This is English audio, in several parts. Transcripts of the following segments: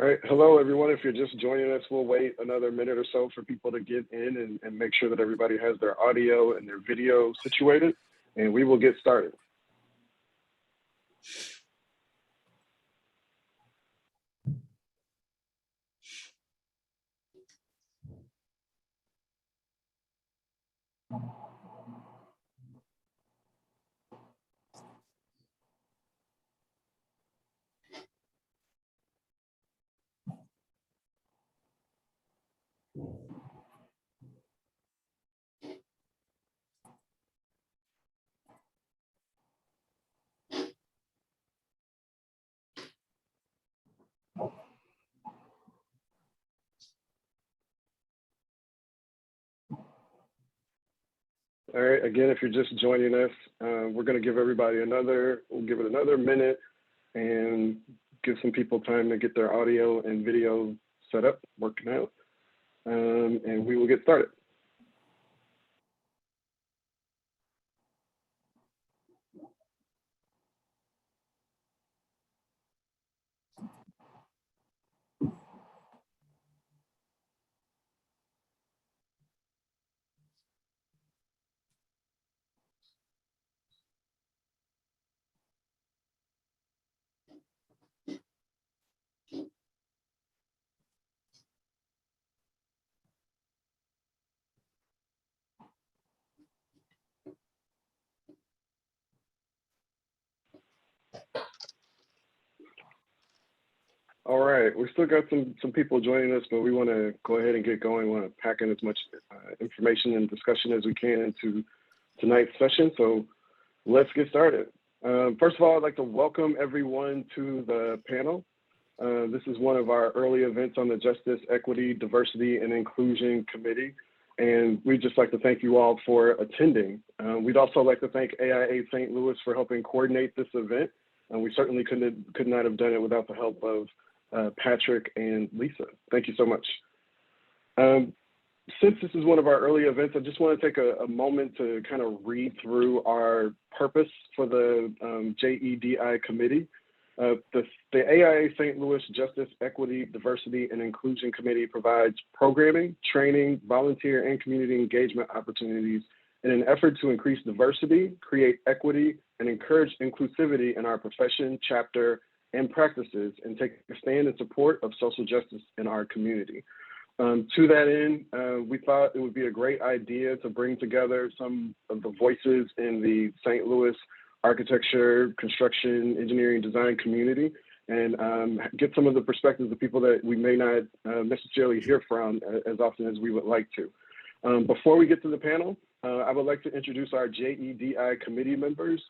All right, hello everyone. If you're just joining us, we'll wait another minute or so for people to get in and make sure that everybody has their audio and their video situated, and we will get started. All right, again, if you're just joining us, we're going to give everybody we'll give it another minute and give some people time to get their audio and video set up, working out, and we will get started. All right, we still got some people joining us, but we want to go ahead and get going. We want to pack in as much information and discussion as we can into tonight's session. So let's get started. First of all, I'd like to welcome everyone to the panel. This is one of our early events on the Justice, Equity, Diversity, and Inclusion Committee. And we'd just like to thank you all for attending. We'd also like to thank AIA St. Louis for helping coordinate this event. We certainly could not have done it without the help of Patrick and Lisa. Thank you so much. Since this is one of our early events, I just want to take a moment to kind of read through our purpose for the J.E.D.I. committee. The AIA St. Louis Justice, Equity, Diversity, and Inclusion Committee provides programming, training, volunteer, and community engagement opportunities in an effort to increase diversity, create equity, and encourage inclusivity in our profession, chapter, and practices, and take a stand in support of social justice in our community. To that end, we thought it would be a great idea to bring together some of the voices in the St. Louis architecture, construction, engineering, design community, and get some of the perspectives of people that we may not necessarily hear from as often as we would like to. Before we get to the panel, I would like to introduce our J.E.D.I. committee members.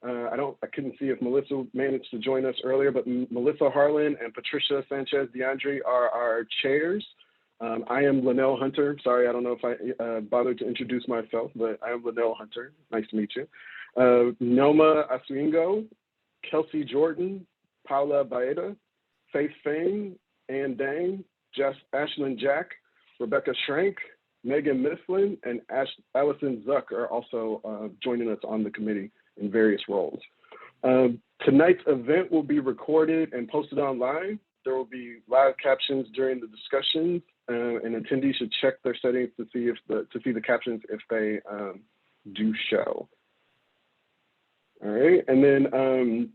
I couldn't see if Melissa managed to join us earlier, but Melissa Harlan and Patricia Sanchez DeAndre are our chairs. I am Linnell Hunter. Sorry, I don't know if I bothered to introduce myself, but I am Linnell Hunter. Nice to meet you. Noma Asuingo, Kelsey Jordan, Paula Baeda, Faith Feng, Ann Dang, Ashlyn Jack, Rebecca Schrank, Megan Mifflin, and Allison Zuck are also joining us on the committee in various roles. Tonight's event will be recorded and posted online. There will be live captions during the discussions, and attendees should check their settings to see the captions if they do show. All right, and then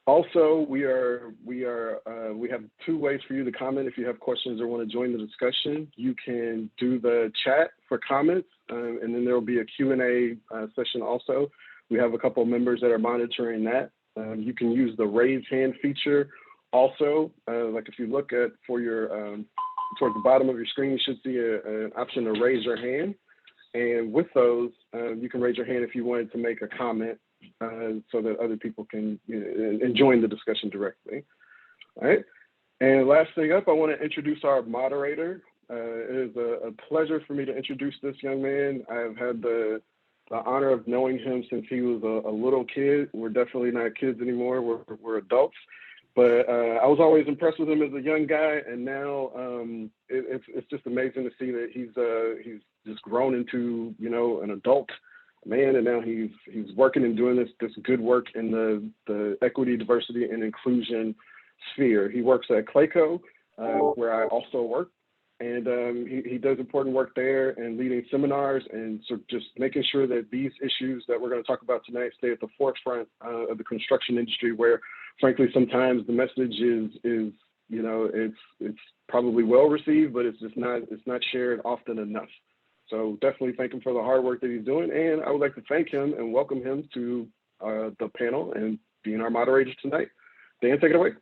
also we have two ways for you to comment if you have questions or want to join the discussion. You can do the chat for comments, and then there will be a Q&A session also. We have a couple of members that are monitoring that. You can use the raise hand feature also. Like if you look at towards the bottom of your screen, you should see an option to raise your hand. And with those, you can raise your hand if you wanted to make a comment so that other people can join the discussion directly. All right. And last thing up, I want to introduce our moderator. It is a pleasure for me to introduce this young man. I've had the honor of knowing him since he was a little kid. We're definitely not kids anymore. We're adults. But I was always impressed with him as a young guy, and now it's just amazing to see that he's just grown into an adult man, and now he's working and doing this good work in the equity, diversity, and inclusion sphere. He works at Clayco, where I also work. And he does important work there and leading seminars and so just making sure that these issues that we're going to talk about tonight stay at the forefront of the construction industry, where frankly sometimes the message is you know, it's probably well received, but it's not shared often enough. So definitely thank him for the hard work that he's doing, and I would like to thank him and welcome him to the panel and being our moderator tonight. Dan, take it away.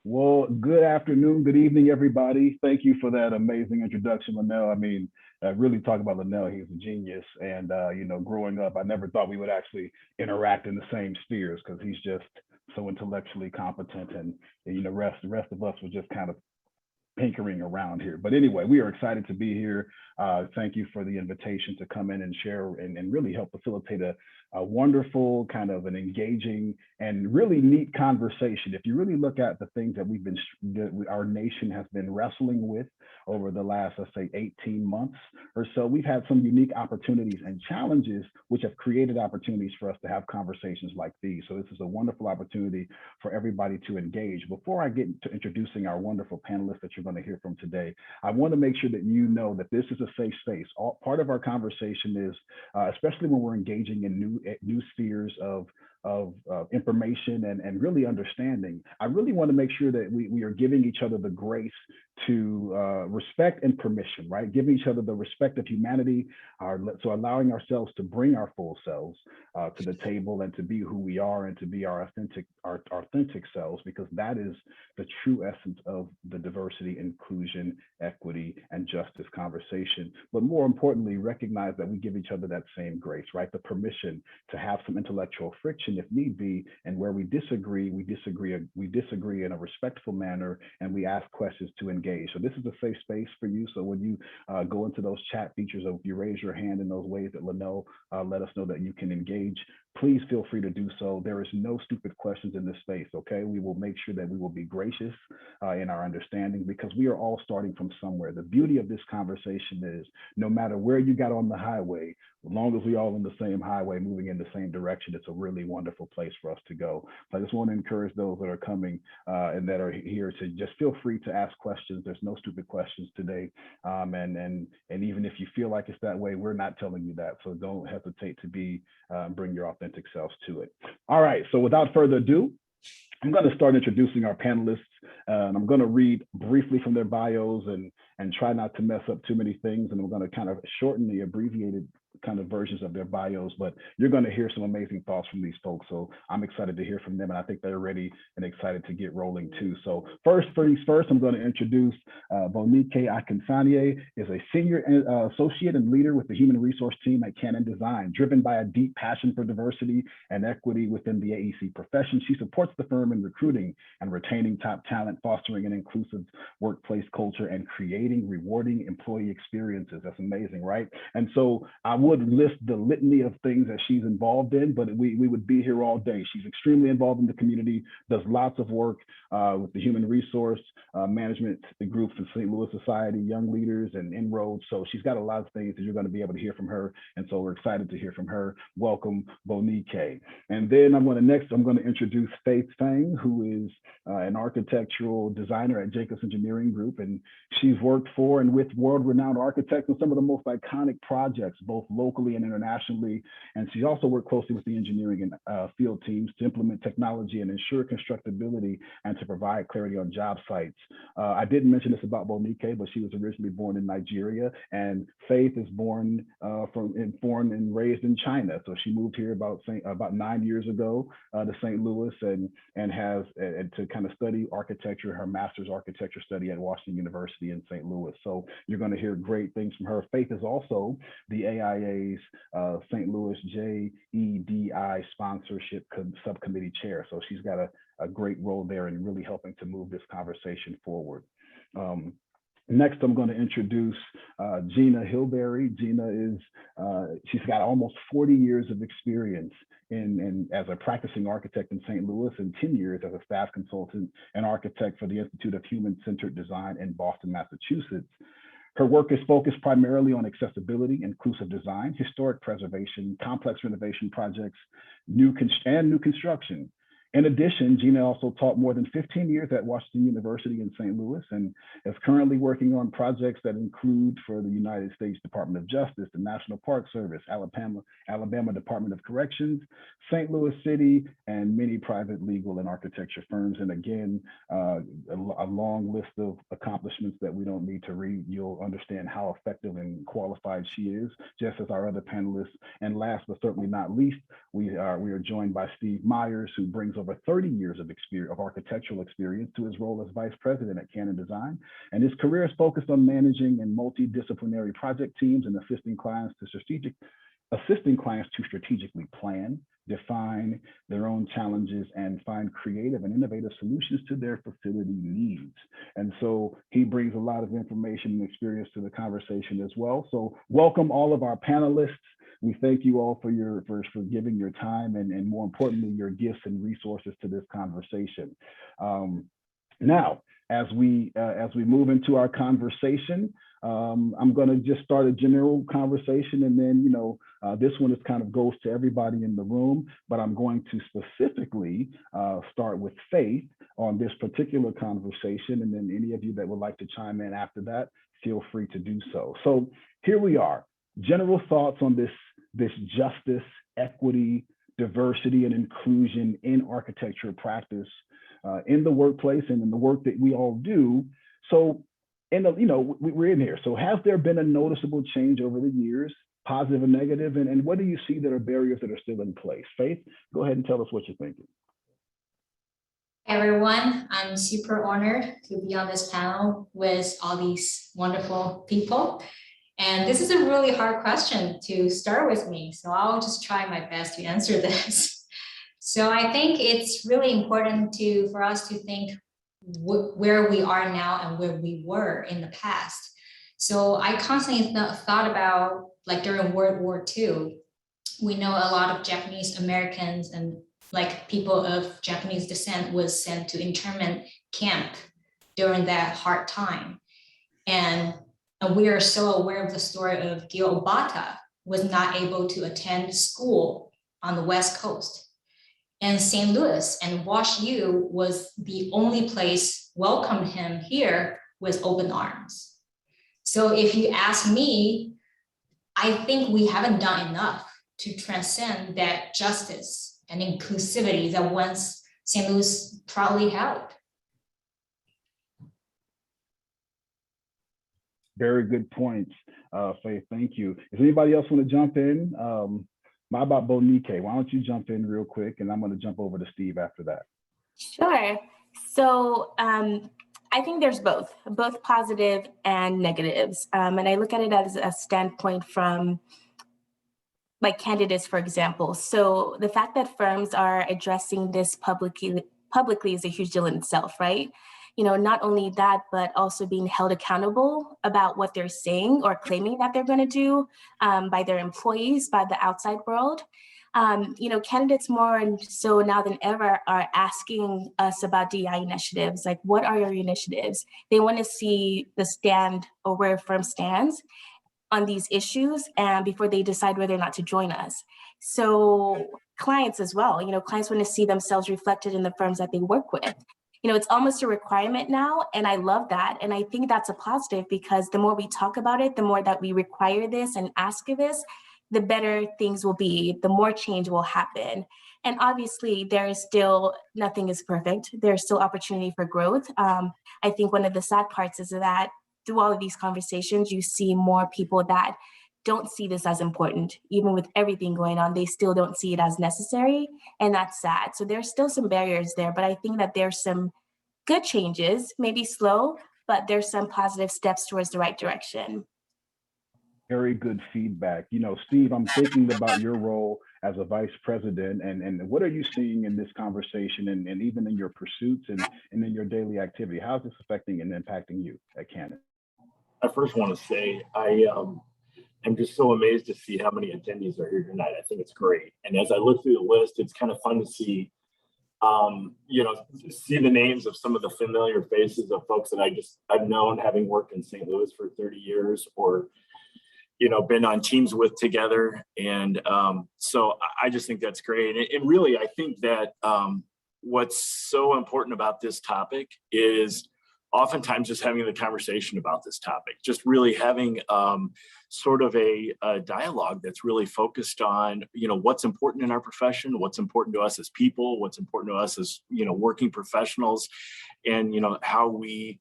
Well, good afternoon, good evening, everybody. Thank you for that amazing introduction, Linnell. I mean, really talk about Linnell, he's a genius. And, you know, growing up, I never thought we would actually interact in the same spheres because he's just so intellectually competent. And, you know, the rest of us were just kind of tinkering around here. But anyway, we are excited to be here. Thank you for the invitation to come in and share and really help facilitate a wonderful kind of an engaging and really neat conversation. If you really look at the things that our nation has been wrestling with over the last, let's say, 18 months or so, we've had some unique opportunities and challenges which have created opportunities for us to have conversations like these. So this is a wonderful opportunity for everybody to engage. Before I get into introducing our wonderful panelists that you're going to hear from today, I want to make sure that you know that this is a safe space. Part of our conversation is, especially when we're engaging in new spheres of information and really understanding, I really want to make sure that we are giving each other the grace to respect and permission, right? Giving each other the respect of humanity, so allowing ourselves to bring our full selves to the table and to be who we are and to be our authentic selves, because that is the true essence of the diversity, inclusion, equity, and justice conversation. But more importantly, recognize that we give each other that same grace, right? The permission to have some intellectual friction if need be, and where we disagree in a respectful manner, and we ask questions to engage. So this is a safe space for you. So when you go into those chat features, or if you raise your hand in those ways that Linnell let us know that you can engage, please feel free to do so. There is no stupid questions in this space, okay? We will make sure that we will be gracious in our understanding, because we are all starting from somewhere. The beauty of this conversation is no matter where you got on the highway, as long as we all on the same highway moving in the same direction, it's a really wonderful place for us to go. So I just want to encourage those that are coming and that are here to just feel free to ask questions. There's no stupid questions today. And even if you feel like it's that way, we're not telling you that. So don't hesitate to bring your authentic selves to it. All right, so without further ado, I'm going to start introducing our panelists. I'm going to read briefly from their bios and try not to mess up too many things. And we're going to kind of shorten the abbreviated kind of versions of their bios, but you're going to hear some amazing thoughts from these folks. So I'm excited to hear from them, and I think they're ready and excited to get rolling too. So first, I'm going to introduce Bonike Akinsanya, is a senior associate and leader with the human resource team at CannonDesign. Driven by a deep passion for diversity and equity within the AEC profession, she supports the firm in recruiting and retaining top talent, fostering an inclusive workplace culture, and creating rewarding employee experiences. That's amazing, right? And so I would list the litany of things that she's involved in, but we would be here all day. She's extremely involved in the community, does lots of work with the human resource management groups in St. Louis Society, Young Leaders, and Inroads. So she's got a lot of things that you're going to be able to hear from her. And so we're excited to hear from her. Welcome, Bonike. And then I'm going to introduce Feng, who is an architectural designer at Jacobs Engineering Group. And she's worked for and with world-renowned architects on some of the most iconic projects, both locally and internationally. And she also worked closely with the engineering and field teams to implement technology and ensure constructability and to provide clarity on job sites. I didn't mention this about Bonike, but she was originally born in Nigeria, and Faith is born and raised in China. So she moved here about 9 years ago to St. Louis and has to kind of study architecture, her master's architecture study at Washington University in St. Louis. So you're going to hear great things from her. Faith is also the AIA's St. Louis J.E.D.I sponsorship subcommittee chair. So she's got a great role there in really helping to move this conversation forward. Next, I'm going to introduce Gina Hillberry. Gina she's got almost 40 years of experience as a practicing architect in St. Louis and 10 years as a staff consultant and architect for the Institute of Human-Centered Design in Boston, Massachusetts. Her work is focused primarily on accessibility, inclusive design, historic preservation, complex renovation projects, new construction. In addition, Gina also taught more than 15 years at Washington University in St. Louis and is currently working on projects that include for the United States Department of Justice, the National Park Service, Alabama Department of Corrections, St. Louis City, and many private legal and architecture firms. And again, a long list of accomplishments that we don't need to read. You'll understand how effective and qualified she is, just as our other panelists. And last but certainly not least, we are joined by Steve Myers, who brings over 30 years of architectural experience to his role as vice president at CannonDesign. And his career is focused on managing and multidisciplinary project teams and assisting clients to strategically plan, define their own challenges, and find creative and innovative solutions to their facility needs. And so he brings a lot of information and experience to the conversation as well. So welcome all of our panelists. We thank you all for giving your time and more importantly, your gifts and resources to this conversation. Now, as we move into our conversation, I'm going to just start a general conversation, and then this one is kind of goes to everybody in the room, but I'm going to specifically start with Faith on this particular conversation, and then any of you that would like to chime in after that, feel free to do so. So here we are. General thoughts on this justice, equity, diversity, and inclusion in architecture practice in the workplace and in the work that we all do. So, we're in here. So, has there been a noticeable change over the years, positive and negative? And what do you see that are barriers that are still in place? Faith, go ahead and tell us what you're thinking. Hey everyone, I'm super honored to be on this panel with all these wonderful people. And this is a really hard question to start with me, so I'll just try my best to answer this. So I think it's really important for us to think where we are now and where we were in the past. So I constantly thought about, like during World War II, we know a lot of Japanese Americans and like people of Japanese descent was sent to internment camp during that hard time. And we are so aware of the story of Gil Obata was not able to attend school on the West Coast. And St. Louis and Wash U was the only place welcomed him here with open arms. So if you ask me, I think we haven't done enough to transcend that justice and inclusivity that once St. Louis proudly held. Very good points, Faith. Thank you. Does anybody else want to jump in? How about Bonike? Why don't you jump in real quick, and I'm going to jump over to Steve after that. Sure. So I think there's both positive and negatives. And I look at it as a standpoint from like candidates, for example. So the fact that firms are addressing this publicly is a huge deal in itself, right? Not only that, but also being held accountable about what they're saying or claiming that they're going to do by their employees, by the outside world. Candidates more and so now than ever are asking us about DEI initiatives. Like, what are your initiatives? They want to see the stand or where a firm stands on these issues and before they decide whether or not to join us. So clients as well, clients want to see themselves reflected in the firms that they work with. It's almost a requirement now, and I love that. And I think that's a positive because the more we talk about it, the more that we require this and ask of this, the better things will be, the more change will happen. And obviously, nothing is perfect. There's still opportunity for growth. I think one of the sad parts is that through all of these conversations, you see more people that don't see this as important. Even with everything going on, they still don't see it as necessary, and that's sad. So there's still some barriers there, but I think that there's some good changes, maybe slow, but there's some positive steps towards the right direction. Very good feedback. Steve, I'm thinking about your role as a vice president and what are you seeing in this conversation and even in your pursuits and in your daily activity? How's this affecting and impacting you at Cannon? I first want to say I'm just so amazed to see how many attendees are here tonight. I think it's great. And as I look through the list, it's kind of fun to see, see the names of some of the familiar faces of folks that I've known, having worked in St. Louis for 30 years or, been on teams with together. And so I just think that's great. And really, I think that what's so important about this topic is oftentimes just having the conversation about this topic, just really having sort of a dialogue that's really focused on, what's important in our profession, what's important to us as people, what's important to us as, working professionals, and, how we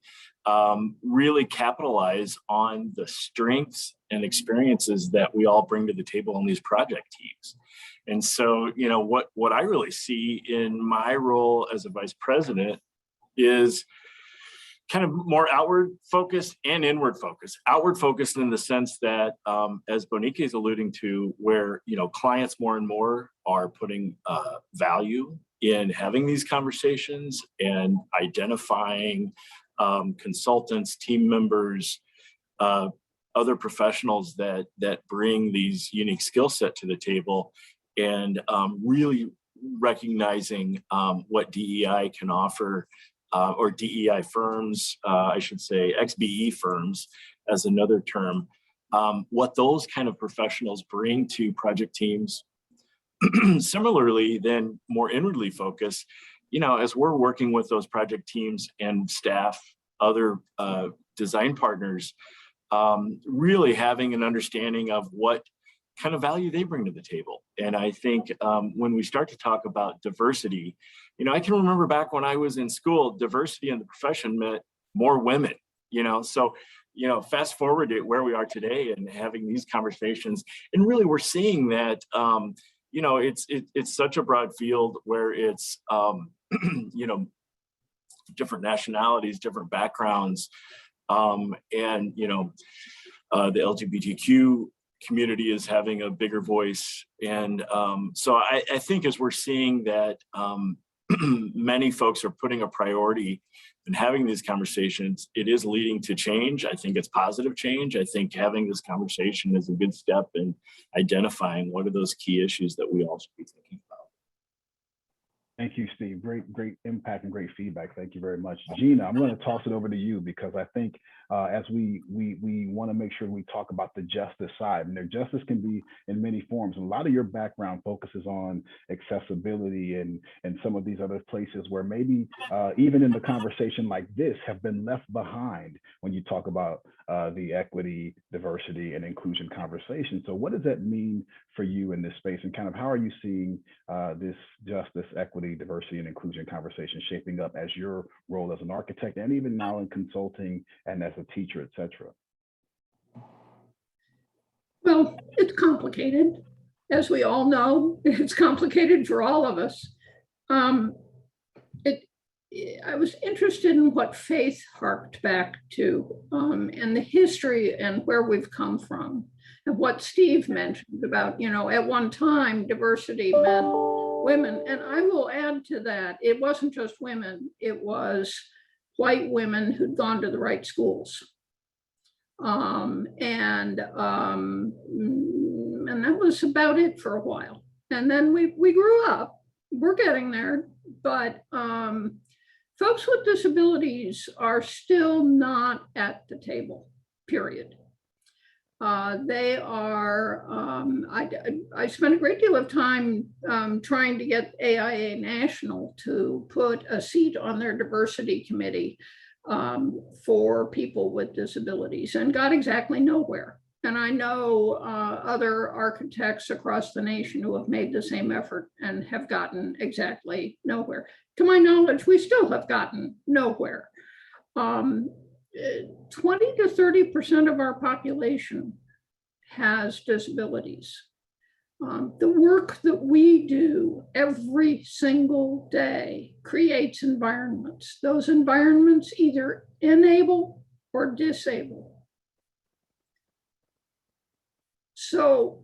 really capitalize on the strengths and experiences that we all bring to the table on these project teams. And so, what I really see in my role as a vice president is kind of more outward focused and inward focused. Outward focused in the sense that, as Bonike is alluding to, where clients more and more are putting value in having these conversations and identifying consultants, team members, other professionals that bring these unique skill set to the table, and really recognizing what DEI can offer. Or DEI firms, I should say, XBE firms as another term, what those kind of professionals bring to project teams. Similarly, then more inwardly focused, as we're working with those project teams and staff, other design partners, really having an understanding of what kind of value they bring to the table. And I think when we start to talk about diversity, I can remember back when I was in school, diversity in the profession meant more women, so, fast forward to where we are today and having these conversations. And really we're seeing that, it's such a broad field where it's, different nationalities, different backgrounds, and, the LGBTQ community is having a bigger voice. And so I think as we're seeing that many folks are putting a priority in having these conversations, it is leading to change. I think it's positive change. I think having this conversation is a good step in identifying what are those key issues that we all should be thinking about. Thank you, Steve. Great impact and great feedback. Thank you very much. Gina, I'm going to toss it over to you because I think as we want to make sure we talk about the justice side, and their justice can be in many forms. And a lot of your background focuses on accessibility and some of these other places where maybe even in the conversation like this have been left behind when you talk about the equity, diversity, and inclusion conversation. So what does that mean for you in this space, and kind of how are you seeing this justice, equity, diversity, and inclusion conversation shaping up as your role as an architect, and even now in consulting and as a teacher, et cetera? Well, it's complicated. As we all know, it's complicated for all of us. I was interested in what Faith harked back to, and the history and where we've come from, and what Steve mentioned about, at one time, diversity meant women. And I will add to that, it wasn't just women, it was white women who'd gone to the right schools. And that was about it for a while. And then we grew up, we're getting there, but folks with disabilities are still not at the table, period. They are, I spent a great deal of time trying to get AIA National to put a seat on their diversity committee for people with disabilities, and got exactly nowhere. And I know other architects across the nation who have made the same effort and have gotten exactly nowhere. To my knowledge, we still have gotten nowhere. 20 to 30% of our population has disabilities. The work that we do every single day creates environments. Those environments either enable or disable. So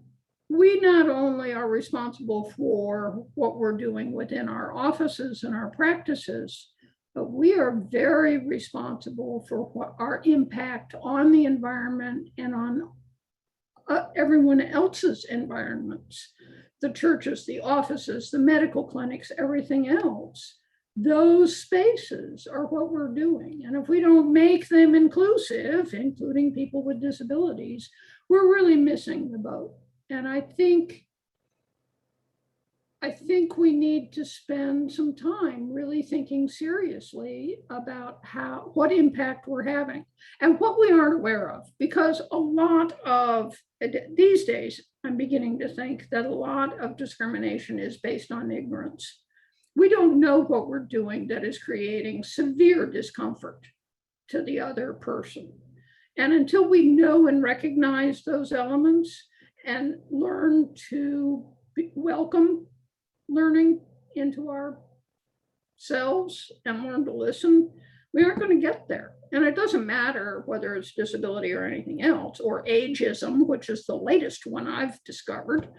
we not only are responsible for what we're doing within our offices and our practices, but we are very responsible for what our impact on the environment and on everyone else's environments, the churches, the offices, the medical clinics, everything else. Those spaces are what we're doing. And if we don't make them inclusive, including people with disabilities, we're really missing the boat. And I think I think we need to spend some time really thinking seriously about what impact we're having and what we aren't aware of, because a lot of these days, I'm beginning to think that a lot of discrimination is based on ignorance. We don't know what we're doing that is creating severe discomfort to the other person. And until we know and recognize those elements and learn to welcome learning into ourselves and learn to listen, we aren't going to get there. And it doesn't matter whether it's disability or anything else, or ageism, which is the latest one I've discovered.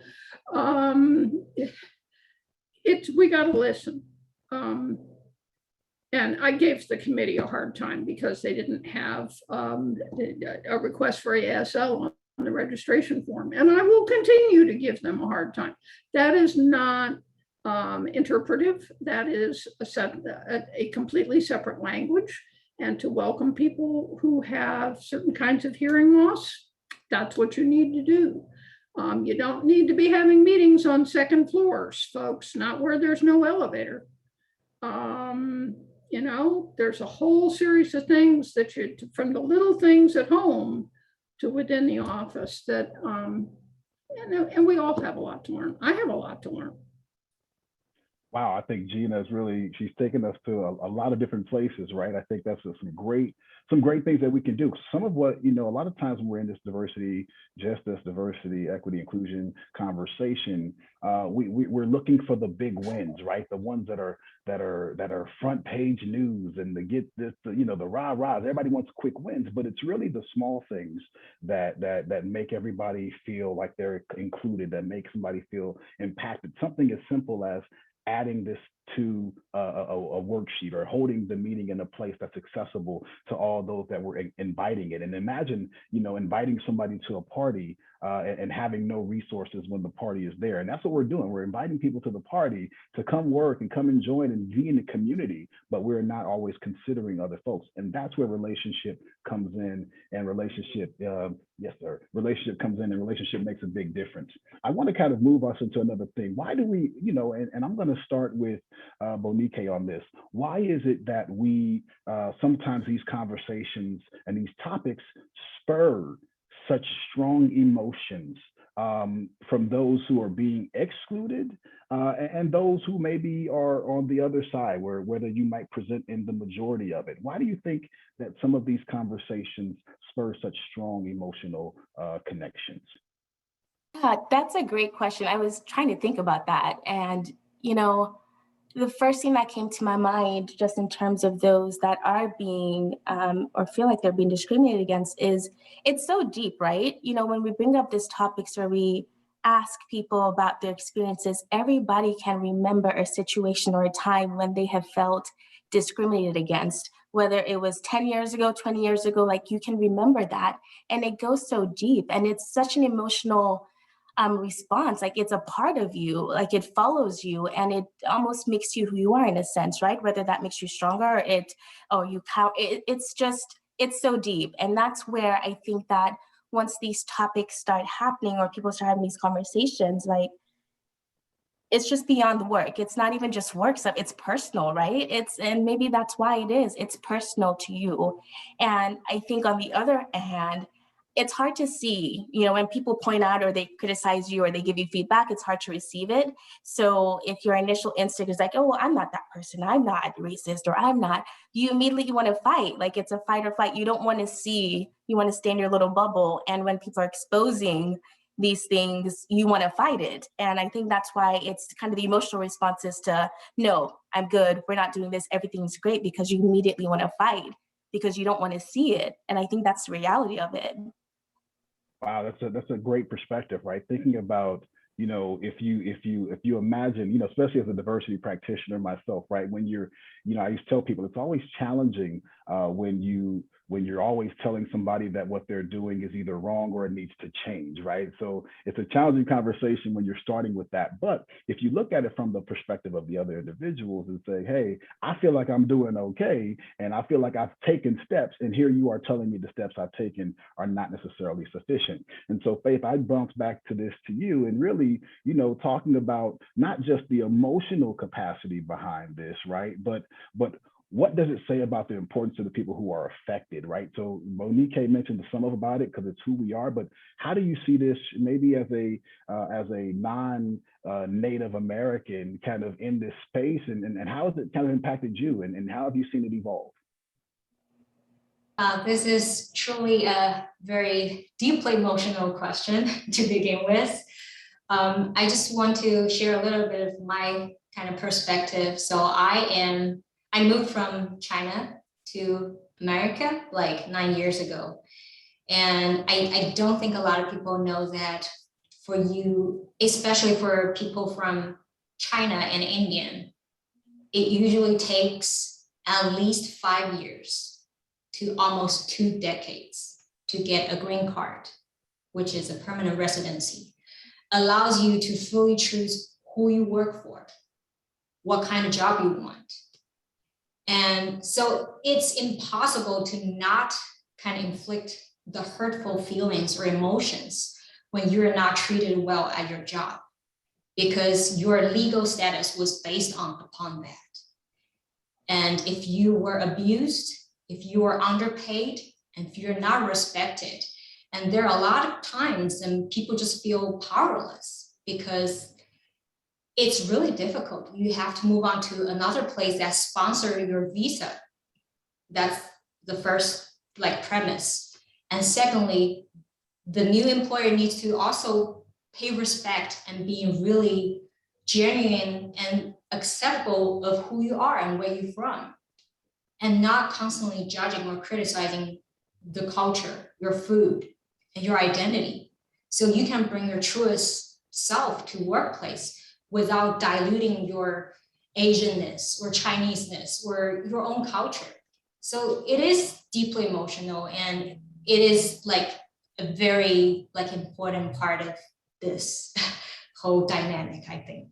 We got to listen. And I gave the committee a hard time because they didn't have a request for ASL on the registration form. And I will continue to give them a hard time. That is not interpretive. That is a completely separate language. And to welcome people who have certain kinds of hearing loss, that's what you need to do. You don't need to be having meetings on second floors, folks, not where there's no elevator. You know, there's a whole series of things that from the little things at home to within the office that, and we all have a lot to learn. I have a lot to learn. Wow, I think Gina is she's taken us to a lot of different places, right? I think that's some great things that we can do. Some of what, a lot of times when we're in this diversity, justice, diversity, equity, inclusion conversation, we're looking for the big wins, right? The ones that are front page news and to get this, the rah-rahs. Everybody wants quick wins, but it's really the small things that make everybody feel like they're included, that make somebody feel impacted. Something as simple as adding this to a worksheet, or holding the meeting in a place that's accessible to all those that were inviting it. And imagine, inviting somebody to a party and having no resources when the party is there. And that's what we're doing. We're inviting people to the party to come work and come and join and be in the community, but we're not always considering other folks. And that's where relationship comes in, and relationship comes in, and relationship makes a big difference. I want to kind of move us into another thing. Why do we, and I'm going to start with Bonike on this. Why is it that we sometimes these conversations and these topics spur such strong emotions from those who are being excluded and those who maybe are on the other side, whether you might present in the majority of it? Why do you think that some of these conversations spur such strong emotional connections? Yeah, that's a great question. I was trying to think about that. And, the first thing that came to my mind, just in terms of those that are being or feel like they're being discriminated against, is it's so deep, right? When we bring up these topics where we ask people about their experiences, everybody can remember a situation or a time when they have felt discriminated against, whether it was 10 years ago, 20 years ago, like you can remember that. And it goes so deep, and it's such an emotional response. Like it's a part of you, like it follows you, and it almost makes you who you are in a sense, right? Whether that makes you stronger, it's so deep. And that's where I think that once these topics start happening, or people start having these conversations, like it's just beyond the work. It's not even just work stuff, it's personal, right? And maybe that's why it's personal to you. And I think on the other hand, it's hard to see, when people point out or they criticize you or they give you feedback, it's hard to receive it. So if your initial instinct is like, oh, well, I'm not that person, I'm not racist, or you immediately want to fight. Like it's a fight or flight. You don't want to see, you want to stay in your little bubble. And when people are exposing these things, you want to fight it. And I think that's why it's kind of the emotional response is to, no, I'm good, we're not doing this, everything's great, because you immediately want to fight because you don't want to see it. And I think that's the reality of it. Wow, that's a great perspective, right? Thinking about, if you imagine, especially as a diversity practitioner myself, right? When you're, I used to tell people it's always challenging when when you're always telling somebody that what they're doing is either wrong or it needs to change, right? So it's a challenging conversation when you're starting with that. But if you look at it from the perspective of the other individuals and say, hey, I feel like I'm doing okay, and I feel like I've taken steps, and here you are telling me the steps I've taken are not necessarily sufficient. And so Faith, I bounce back to this to you, and really, you know, talking about not just the emotional capacity behind this, right? But what does it say about the importance of the people who are affected, right? So Bonike mentioned some of about it because it's who we are, but how do you see this maybe as a non-Native American kind of in this space, and how has it kind of impacted you, and how have you seen it evolve? This is truly a very deeply emotional question to begin with. I just want to share a little bit of my kind of perspective. So I moved from China to America like 9 years ago. And I don't think a lot of people know that for you, especially for people from China and Indian, it usually takes at least 5 years to almost 2 decades to get a green card, which is a permanent residency. Allows you to fully choose who you work for, what kind of job you want. And so it's impossible to not kind of inflict the hurtful feelings or emotions when you're not treated well at your job, because your legal status was based upon that. And if you were abused, if you were underpaid, and if you're not respected, and there are a lot of times and people just feel powerless because it's really difficult. You have to move on to another place that sponsors your visa. That's the first premise. And secondly, the new employer needs to also pay respect and be really genuine and acceptable of who you are and where you're from, and not constantly judging or criticizing the culture, your food, and your identity. So you can bring your truest self to workplace without diluting your Asianness or Chineseness or your own culture. So it is deeply emotional, and it is a very important part of this whole dynamic, I think.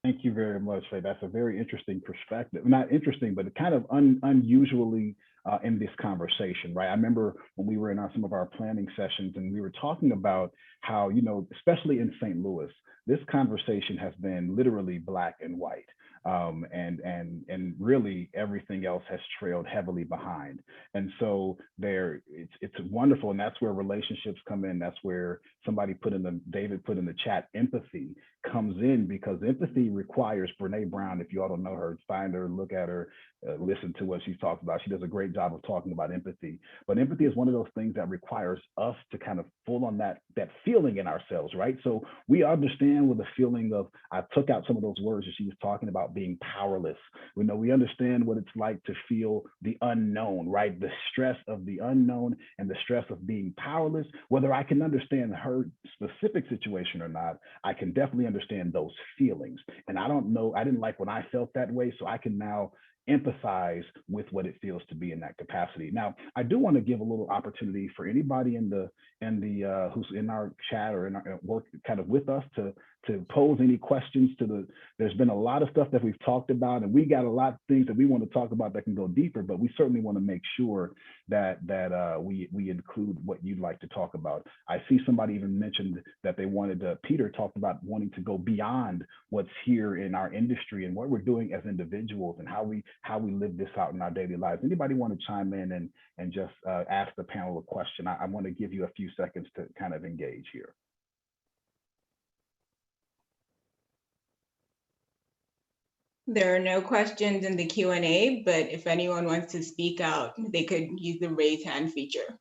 Thank you very much, Faye. That's a very interesting perspective. Not interesting, but kind of unusually in this conversation, right? I remember when we were in some of our planning sessions and we were talking about how, you know, especially in St. Louis, this conversation has been literally black and white. And really everything else has trailed heavily behind. And so it's wonderful. And that's where relationships come in. That's where David put in the chat, empathy comes in, because empathy requires Brene Brown. If you all don't know her, find her, look at her, listen to what she's talked about. She does a great job of talking about empathy. But empathy is one of those things that requires us to kind of pull on that feeling in ourselves, right? So we understand with the feeling of, I took out some of those words that she was talking about, being powerless. We understand what it's like to feel the unknown, right? The stress of the unknown and the stress of being powerless. Whether I can understand her specific situation or not, I can definitely understand those feelings. And I don't know, I didn't like when I felt that way, so I can now empathize with what it feels to be in that capacity. Now, I do want to give a little opportunity for anybody in the who's in our chat or in our work kind of with us to pose any questions there's been a lot of stuff that we've talked about, and we got a lot of things that we want to talk about that can go deeper, but we certainly want to make sure that we include what you'd like to talk about. I see somebody even mentioned that they wanted Peter talked about wanting to go beyond what's here in our industry and what we're doing as individuals and how we live this out in our daily lives. Anybody want to chime in and just ask the panel a question? I want to give you a few seconds to kind of engage here. There are no questions in the Q&A, but if anyone wants to speak out, they could use the raise hand feature.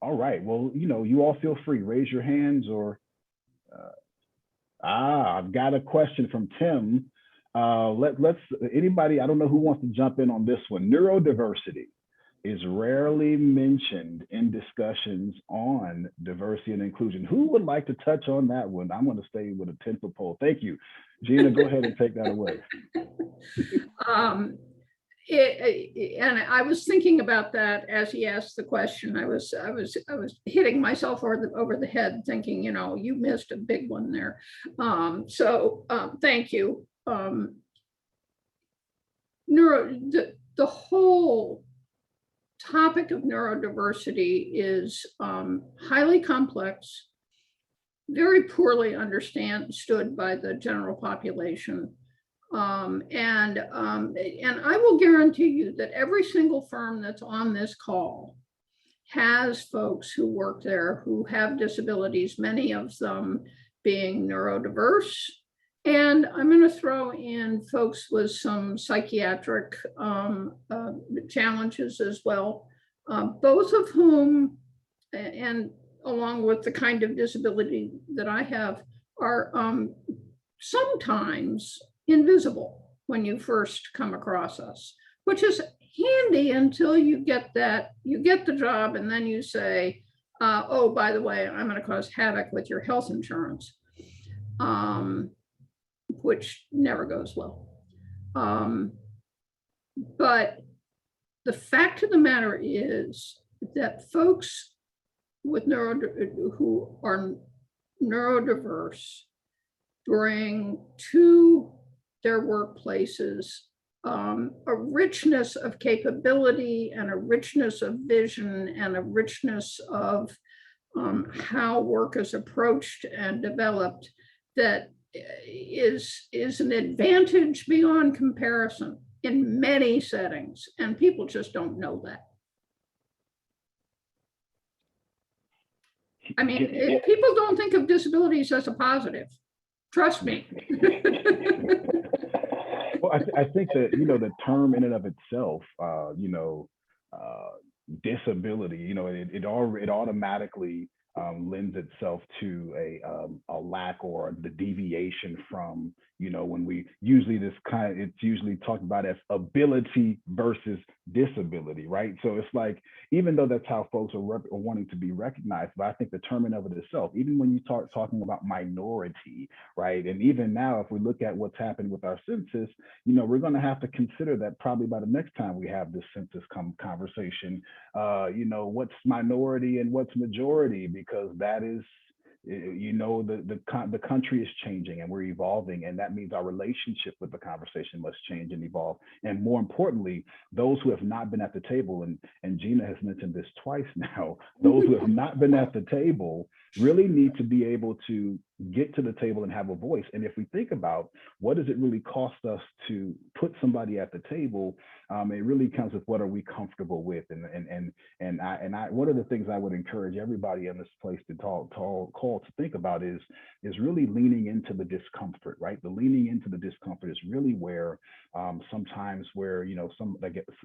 All right, well, you all feel free, raise your hands or, I've got a question from Tim. Let's anybody, I don't know who wants to jump in on this one. Neurodiversity. is rarely mentioned in discussions on diversity and inclusion. Who would like to touch on that one? I'm going to stay with a 10-foot pole. Thank you. Gina, go ahead and take that away. And I was thinking about that as he asked the question. I was hitting myself over the head, thinking, you know, you missed a big one there. Thank you. The whole topic of neurodiversity is highly complex, very poorly understood by the general population. And I will guarantee you that every single firm that's on this call has folks who work there who have disabilities, many of them being neurodiverse. And I'm going to throw in folks with some psychiatric challenges as well, both of whom, and along with the kind of disability that I have, are sometimes invisible when you first come across us, which is handy until you get the job, and then you say, oh, by the way, I'm going to cause havoc with your health insurance, which never goes well. But the fact of the matter is that folks with who are neurodiverse bring to their workplaces a richness of capability and a richness of vision and a richness of how work is approached and developed that is an advantage beyond comparison in many settings, and people just don't know that. I mean, people don't think of disabilities as a positive. Trust me. Well, I think that, you know, the term in and of itself, disability, it automatically lends itself to a lack or the deviation from, when we usually it's usually talked about as ability versus disability, right? So it's like, even though that's how folks are wanting to be recognized, but I think the term in of it itself, even when you start talking about minority, right? And even now, if we look at what's happened with our census, we're going to have to consider that probably by the next time we have this census conversation, what's minority and what's majority, because that is, the country is changing and we're evolving, and that means our relationship with the conversation must change and evolve. And more importantly, those who have not been at the table, and Gina has mentioned this twice now, those who have not been at the table really need to be able to get to the table and have a voice. And if we think about what does it really cost us to put somebody at the table, it really comes with what are we comfortable with. And one of the things I would encourage everybody in this place to call to think about is really leaning into the discomfort, right? The leaning into the discomfort is really where sometimes where,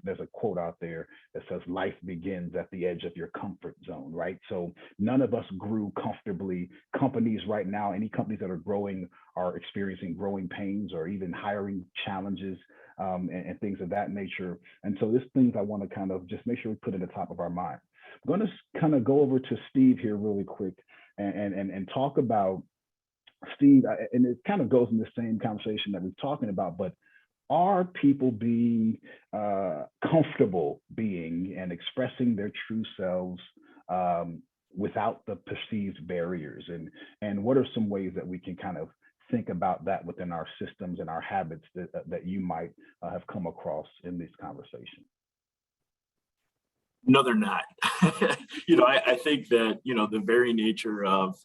there's a quote out there that says life begins at the edge of your comfort zone, right? So none of us grew comfortably. Companies right now, any companies that are growing are experiencing growing pains or even hiring challenges and things of that nature. And so there's things I want to kind of just make sure we put at the top of our mind. I'm going to kind of go over to Steve here really quick and talk about Steve, and it kind of goes in the same conversation that we're talking about, but are people being comfortable being and expressing their true selves without the perceived barriers? And what are some ways that we can kind of think about that within our systems and our habits that you might have come across in this conversation? No, they're not. I think that, the very nature of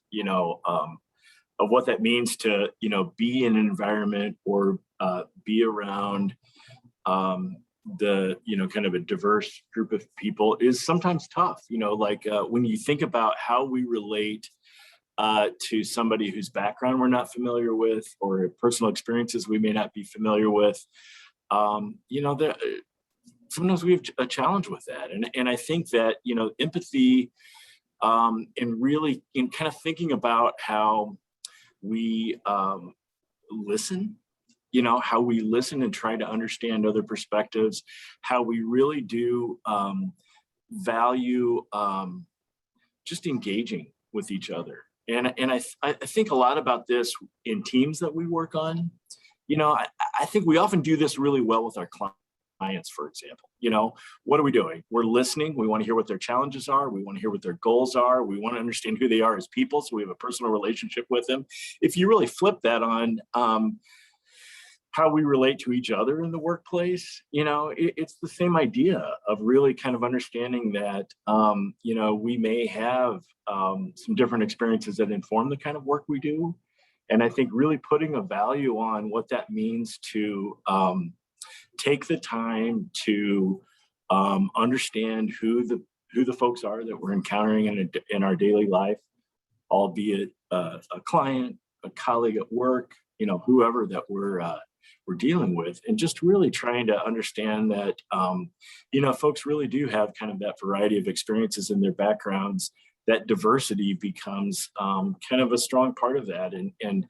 what that means to, be in an environment or be around the, kind of a diverse group of people is sometimes tough. When you think about how we relate to somebody whose background we're not familiar with or personal experiences we may not be familiar with, sometimes we have a challenge with that. And I think that, empathy and really in kind of thinking about how we listen you know, how we listen and try to understand other perspectives, how we really do value just engaging with each other. And I think a lot about this in teams that we work on. You know, I think we often do this really well with our clients, for example. You know, what are we doing? We're listening. We want to hear what their challenges are. We want to hear what their goals are. We want to understand who they are as people, so we have a personal relationship with them. If you really flip that on how we relate to each other in the workplace, you know, it's the same idea of really kind of understanding that, you know, we may have some different experiences that inform the kind of work we do. And I think really putting a value on what that means to take the time to understand who the folks are that we're encountering in our daily life, albeit a client, a colleague at work, you know, whoever that we're dealing with, and just really trying to understand that, you know, folks really do have kind of that variety of experiences in their backgrounds. That diversity becomes kind of a strong part of that. And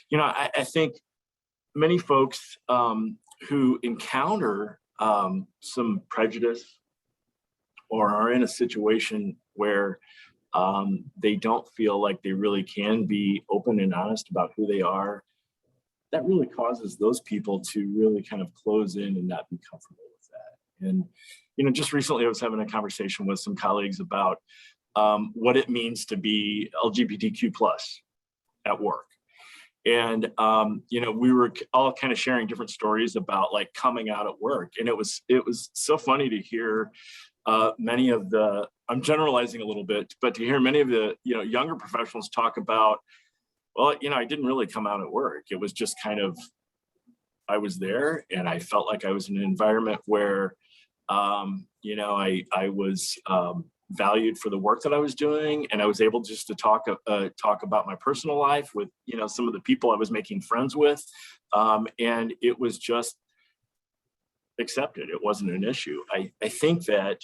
you know, I think many folks who encounter some prejudice or are in a situation where they don't feel like they really can be open and honest about who they are, that really causes those people to really kind of close in and not be comfortable with that. And, you know, just recently I was having a conversation with some colleagues about what it means to be LGBTQ+ at work. And, you know, we were all kind of sharing different stories about like coming out at work. And it was so funny to hear many of the, I'm generalizing a little bit, but to hear many of the, you know, younger professionals talk about, well, you know, I didn't really come out at work. It was just kind of, I was there and I felt like I was in an environment where, you know, I was valued for the work that I was doing. And I was able just to talk about my personal life with, you know, some of the people I was making friends with. And it was just accepted. It wasn't an issue. I think that,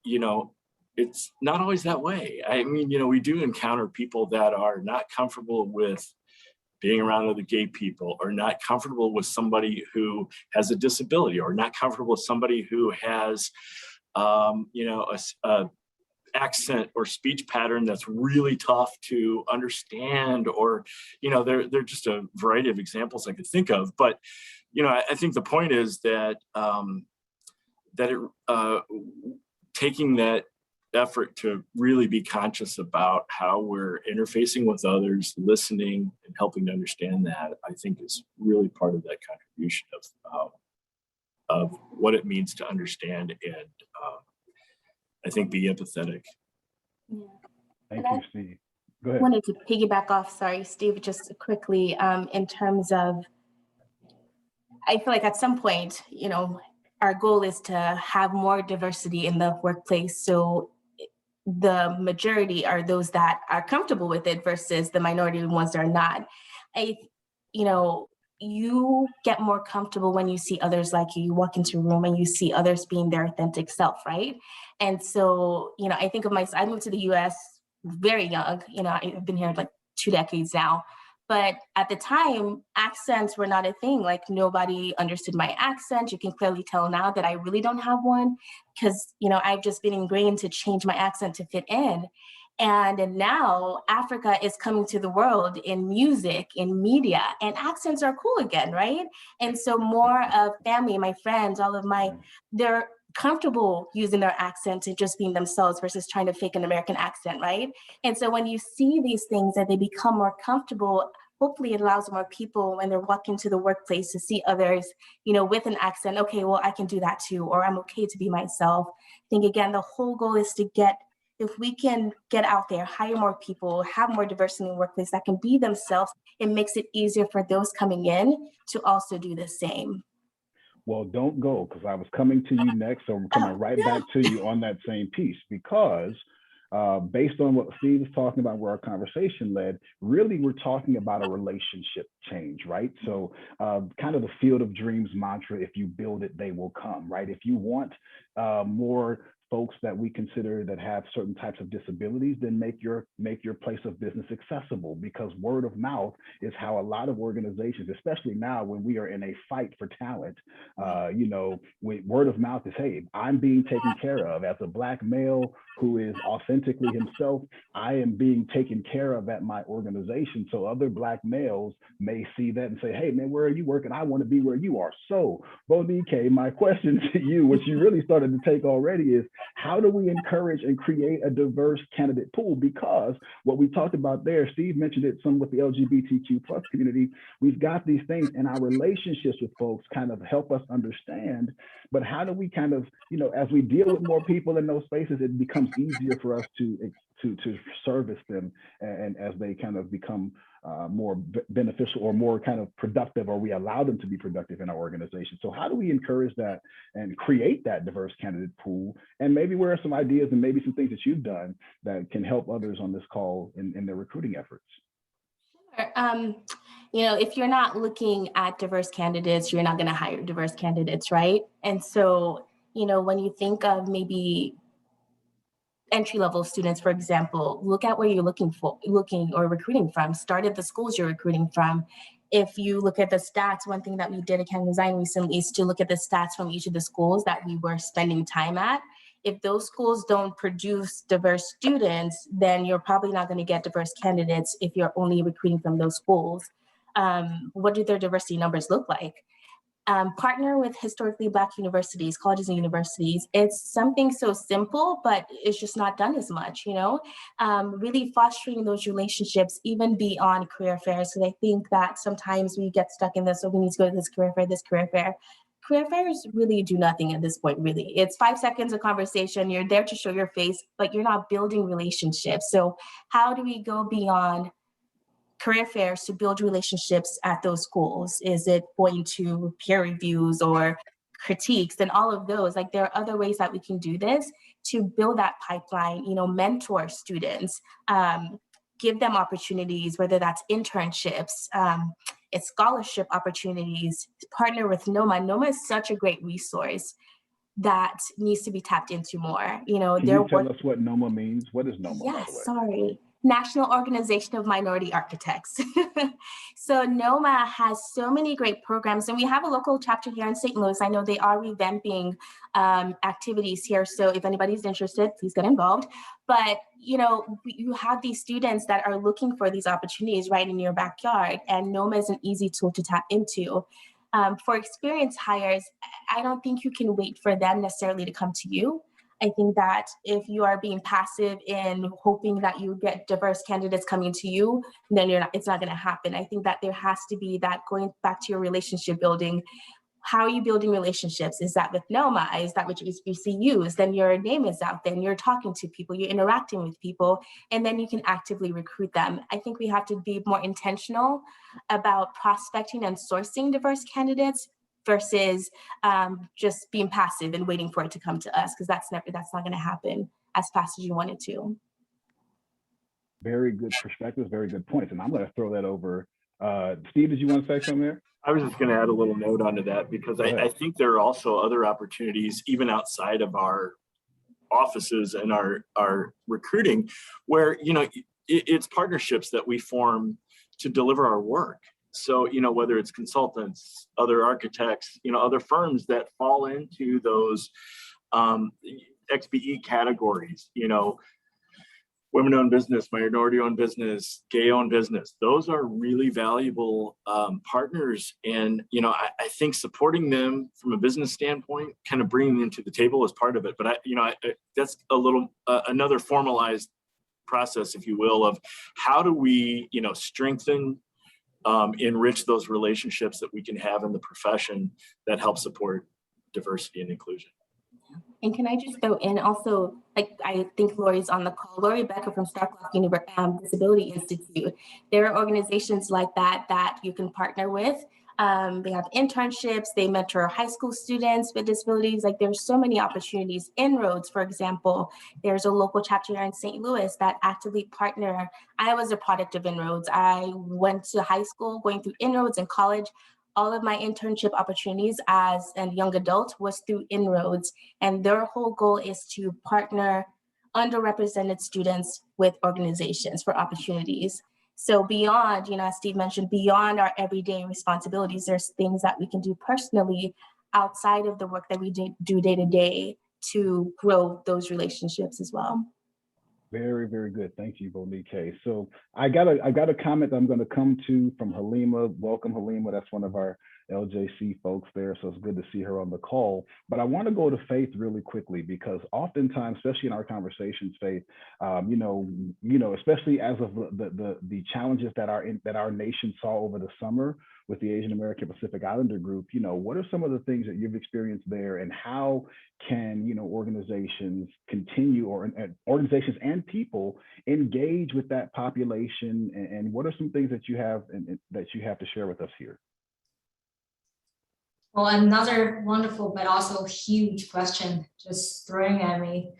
you know, it's not always that way. I mean, you know, we do encounter people that are not comfortable with being around other gay people, or not comfortable with somebody who has a disability, or not comfortable with somebody who has, you know, a accent or speech pattern that's really tough to understand, or, you know, there are just a variety of examples I could think of. But, you know, I think the point is that taking that effort to really be conscious about how we're interfacing with others, listening and helping to understand that, I think is really part of that contribution of what it means to understand and I think be empathetic. Yeah. Thank you, Steve. Go ahead. I wanted to piggyback off, sorry, Steve, just quickly, in terms of, I feel like at some point, you know, our goal is to have more diversity in the workplace. So the majority are those that are comfortable with it versus the minority ones that are not. You know, you get more comfortable when you see others like you. You walk into a room and you see others being their authentic self, right? And so, you know, I think of myself, I moved to the US very young, you know, I've been here like 2 decades now. But at the time, accents were not a thing. Like nobody understood my accent. You can clearly tell now that I really don't have one because, you know, I've just been ingrained to change my accent to fit in. And now Africa is coming to the world in music, in media, and accents are cool again, right? And so more of family, my friends, all of they're comfortable using their accent and just being themselves versus trying to fake an American accent, right? And so when you see these things and they become more comfortable, hopefully it allows more people when they're walking to the workplace to see others, you know, with an accent, okay, well, I can do that too, or I'm okay to be myself. I think, again, the whole goal is to if we can get out there, hire more people, have more diversity in the workplace that can be themselves, it makes it easier for those coming in to also do the same. Well, don't go, because I was coming to you next, so I'm coming right back to you on that same piece, because based on what Steve was talking about, where our conversation led, really we're talking about a relationship change, right? So kind of the field of dreams mantra, if you build it, they will come, right? If you want more folks that we consider that have certain types of disabilities, then make your place of business accessible, because word of mouth is how a lot of organizations, especially now when we are in a fight for talent, word of mouth is, hey, I'm being taken care of. As a Black male who is authentically himself, I am being taken care of at my organization. So other Black males may see that and say, hey man, where are you working? I want to be where you are. So Bonike, my question to you, which you really started to take already, is how do we encourage and create a diverse candidate pool? Because what we talked about there, Steve mentioned it some with the LGBTQ plus community, we've got these things and our relationships with folks kind of help us understand, but how do we kind of, as we deal with more people in those spaces, it becomes easier for us to service them, and as they kind of become more beneficial or more kind of productive, or we allow them to be productive in our organization. So how do we encourage that and create that diverse candidate pool? And maybe where are some ideas and maybe some things that you've done that can help others on this call in their recruiting efforts? Sure. If you're not looking at diverse candidates, you're not going to hire diverse candidates, right? And so, when you think of maybe entry-level students, for example, look at where you're looking or recruiting from. Start at the schools you're recruiting from. If you look at the stats, one thing that we did at CannonDesign recently is to look at the stats from each of the schools that we were spending time at. If those schools don't produce diverse students, then you're probably not going to get diverse candidates if you're only recruiting from those schools. What do their diversity numbers look like? Partner with historically Black universities, colleges and universities. It's something so simple, but it's just not done as much, really fostering those relationships even beyond career fairs. So I think that sometimes we get stuck in this, so we need to go to this career fair, this career fair. Career fairs really do nothing at this point, really. It's 5 seconds of conversation. You're there to show your face, but you're not building relationships. So how do we go beyond career fairs to build relationships at those schools? Is it going to peer reviews or critiques and all of those? Like, there are other ways that we can do this to build that pipeline, mentor students, give them opportunities, whether that's internships, it's scholarship opportunities, partner with NOMA. NOMA is such a great resource that needs to be tapped into more. Can you tell us what NOMA means? What is NOMA, by the way? Yes, sorry. National Organization of Minority Architects. So NOMA has so many great programs, and we have a local chapter here in St. Louis. I know they are revamping activities here. So if anybody's interested, please get involved. But, you have these students that are looking for these opportunities right in your backyard, and NOMA is an easy tool to tap into. For experienced hires, I don't think you can wait for them necessarily to come to you. I think that if you are being passive in hoping that you get diverse candidates coming to you, then it's not going to happen. I think that there has to be that going back to your relationship building. How are you building relationships? Is that with NOMA? Is that with HBCUs? Then your name is out there and you're talking to people, you're interacting with people, and then you can actively recruit them. I think we have to be more intentional about prospecting and sourcing diverse candidates versus just being passive and waiting for it to come to us, because that's not going to happen as fast as you want it to. Very good perspectives, very good points. And I'm going to throw that over. Steve, did you want to say something there? I was just going to add a little note onto that, because I think there are also other opportunities, even outside of our offices and our recruiting, where, it's partnerships that we form to deliver our work. So, whether it's consultants, other architects, other firms that fall into those XBE categories, women-owned business, minority-owned business, gay-owned business. Those are really valuable partners. And, I think supporting them from a business standpoint, kind of bringing them to the table is part of it. But, that's a little, another formalized process, if you will, of how do we, strengthen, enrich those relationships that we can have in the profession that help support diversity and inclusion. And can I just throw in also, I think Lori's on the call, Lori Becker from Starclough Disability Institute. There are organizations like that you can partner with. They have internships, they mentor high school students with disabilities. There's so many opportunities. Inroads, for example, there's a local chapter here in St. Louis that actively partner. I was a product of Inroads. I went to high school going through Inroads and college. all of my internship opportunities as a young adult was through Inroads, and their whole goal is to partner underrepresented students with organizations for opportunities. So beyond, as Steve mentioned, beyond our everyday responsibilities, there's things that we can do personally outside of the work that we do day to day to grow those relationships as well. Very, very good. Thank you, Bonike. So I got a comment that I'm going to come to from Halima. Welcome, Halima. That's one of our LJC folks there. So it's good to see her on the call. But I want to go to Faith really quickly, because oftentimes, especially in our conversations, Faith, especially as of the challenges that our nation saw over the summer with the Asian American Pacific Islander group, what are some of the things that you've experienced there, and how can, organizations continue, or organizations and people engage with that population, and what are some things that you have to share with us here? Well, another wonderful but also huge question just throwing at me.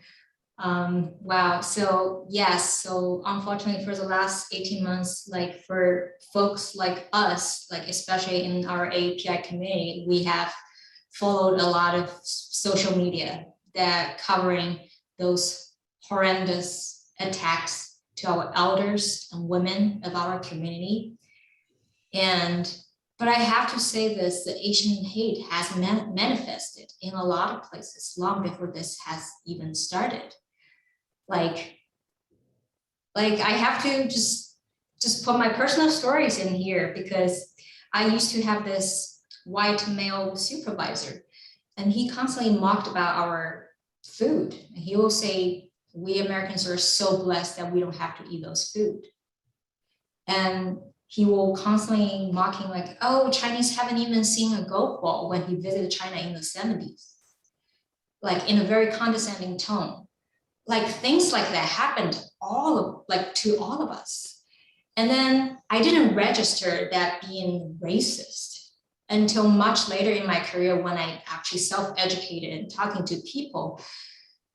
Wow. So yes, so unfortunately for the last 18 months, like for folks like us, like especially in our API community, we have followed a lot of social media that covering those horrendous attacks to our elders and women of our community. But I have to say this, the Asian hate has manifested in a lot of places long before this has even started. Like I have to just put my personal stories in here, because I used to have this white male supervisor, and he constantly mocked about our food. And he will say, we Americans are so blessed that we don't have to eat those food. And he will constantly mocking like, oh, Chinese haven't even seen a golf ball, when he visited China in the 70s, like in a very condescending tone. Like things like that happened to all of us. And then I didn't register that being racist until much later in my career, when I actually self-educated and talking to people.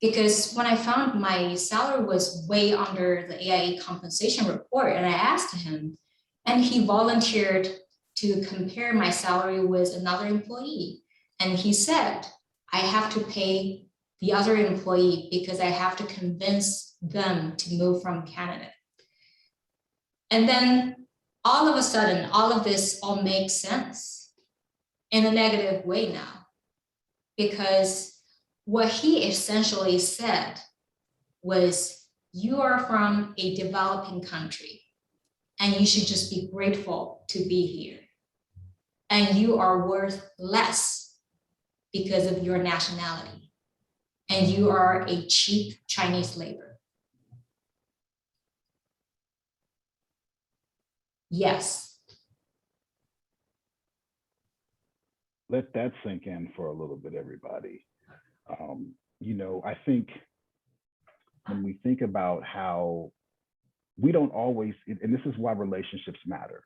Because when I found my salary was way under the AIA compensation report, and I asked him, and he volunteered to compare my salary with another employee. And he said, I have to pay the other employee because I have to convince them to move from Canada. And then all of a sudden, all of this all makes sense in a negative way now, because what he essentially said was, you are from a developing country, and you should just be grateful to be here. And you are worth less because of your nationality. And you are a cheap Chinese labor. Yes. Let that sink in for a little bit, everybody. I think when we think about how we don't always, and this is why relationships matter,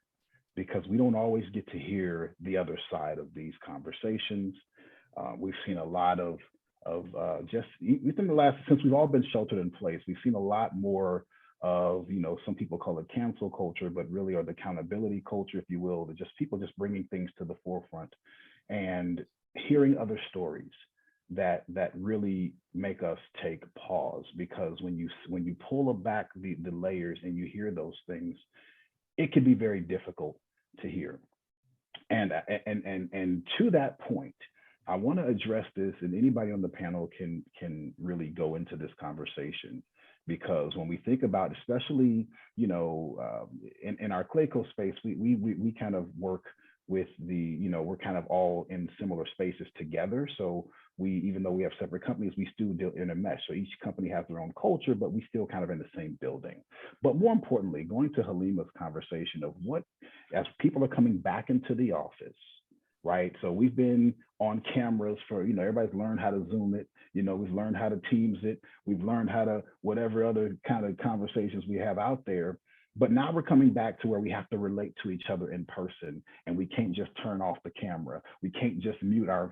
because we don't always get to hear the other side of these conversations. We've seen a lot of just within the last, since we've all been sheltered in place, we've seen a lot more of, some people call it cancel culture, but really, or the accountability culture, if you will, that just people just bringing things to the forefront and hearing other stories that really make us take pause, because when you pull back the layers and you hear those things, it can be very difficult to hear. And to that point, I want to address this, and anybody on the panel can really go into this conversation, because when we think about, especially in our Clayco space, we kind of work with we're kind of all in similar spaces together. So even though we have separate companies, we still deal in a mesh. So each company has their own culture, but we still kind of in the same building. But more importantly, going to Halima's conversation of what, as people are coming back into the office, right? So we've been on cameras for, everybody's learned how to Zoom it, we've learned how to Teams it, we've learned how to whatever other kind of conversations we have out there. But now we're coming back to where we have to relate to each other in person, and we can't just turn off the camera. We can't just mute our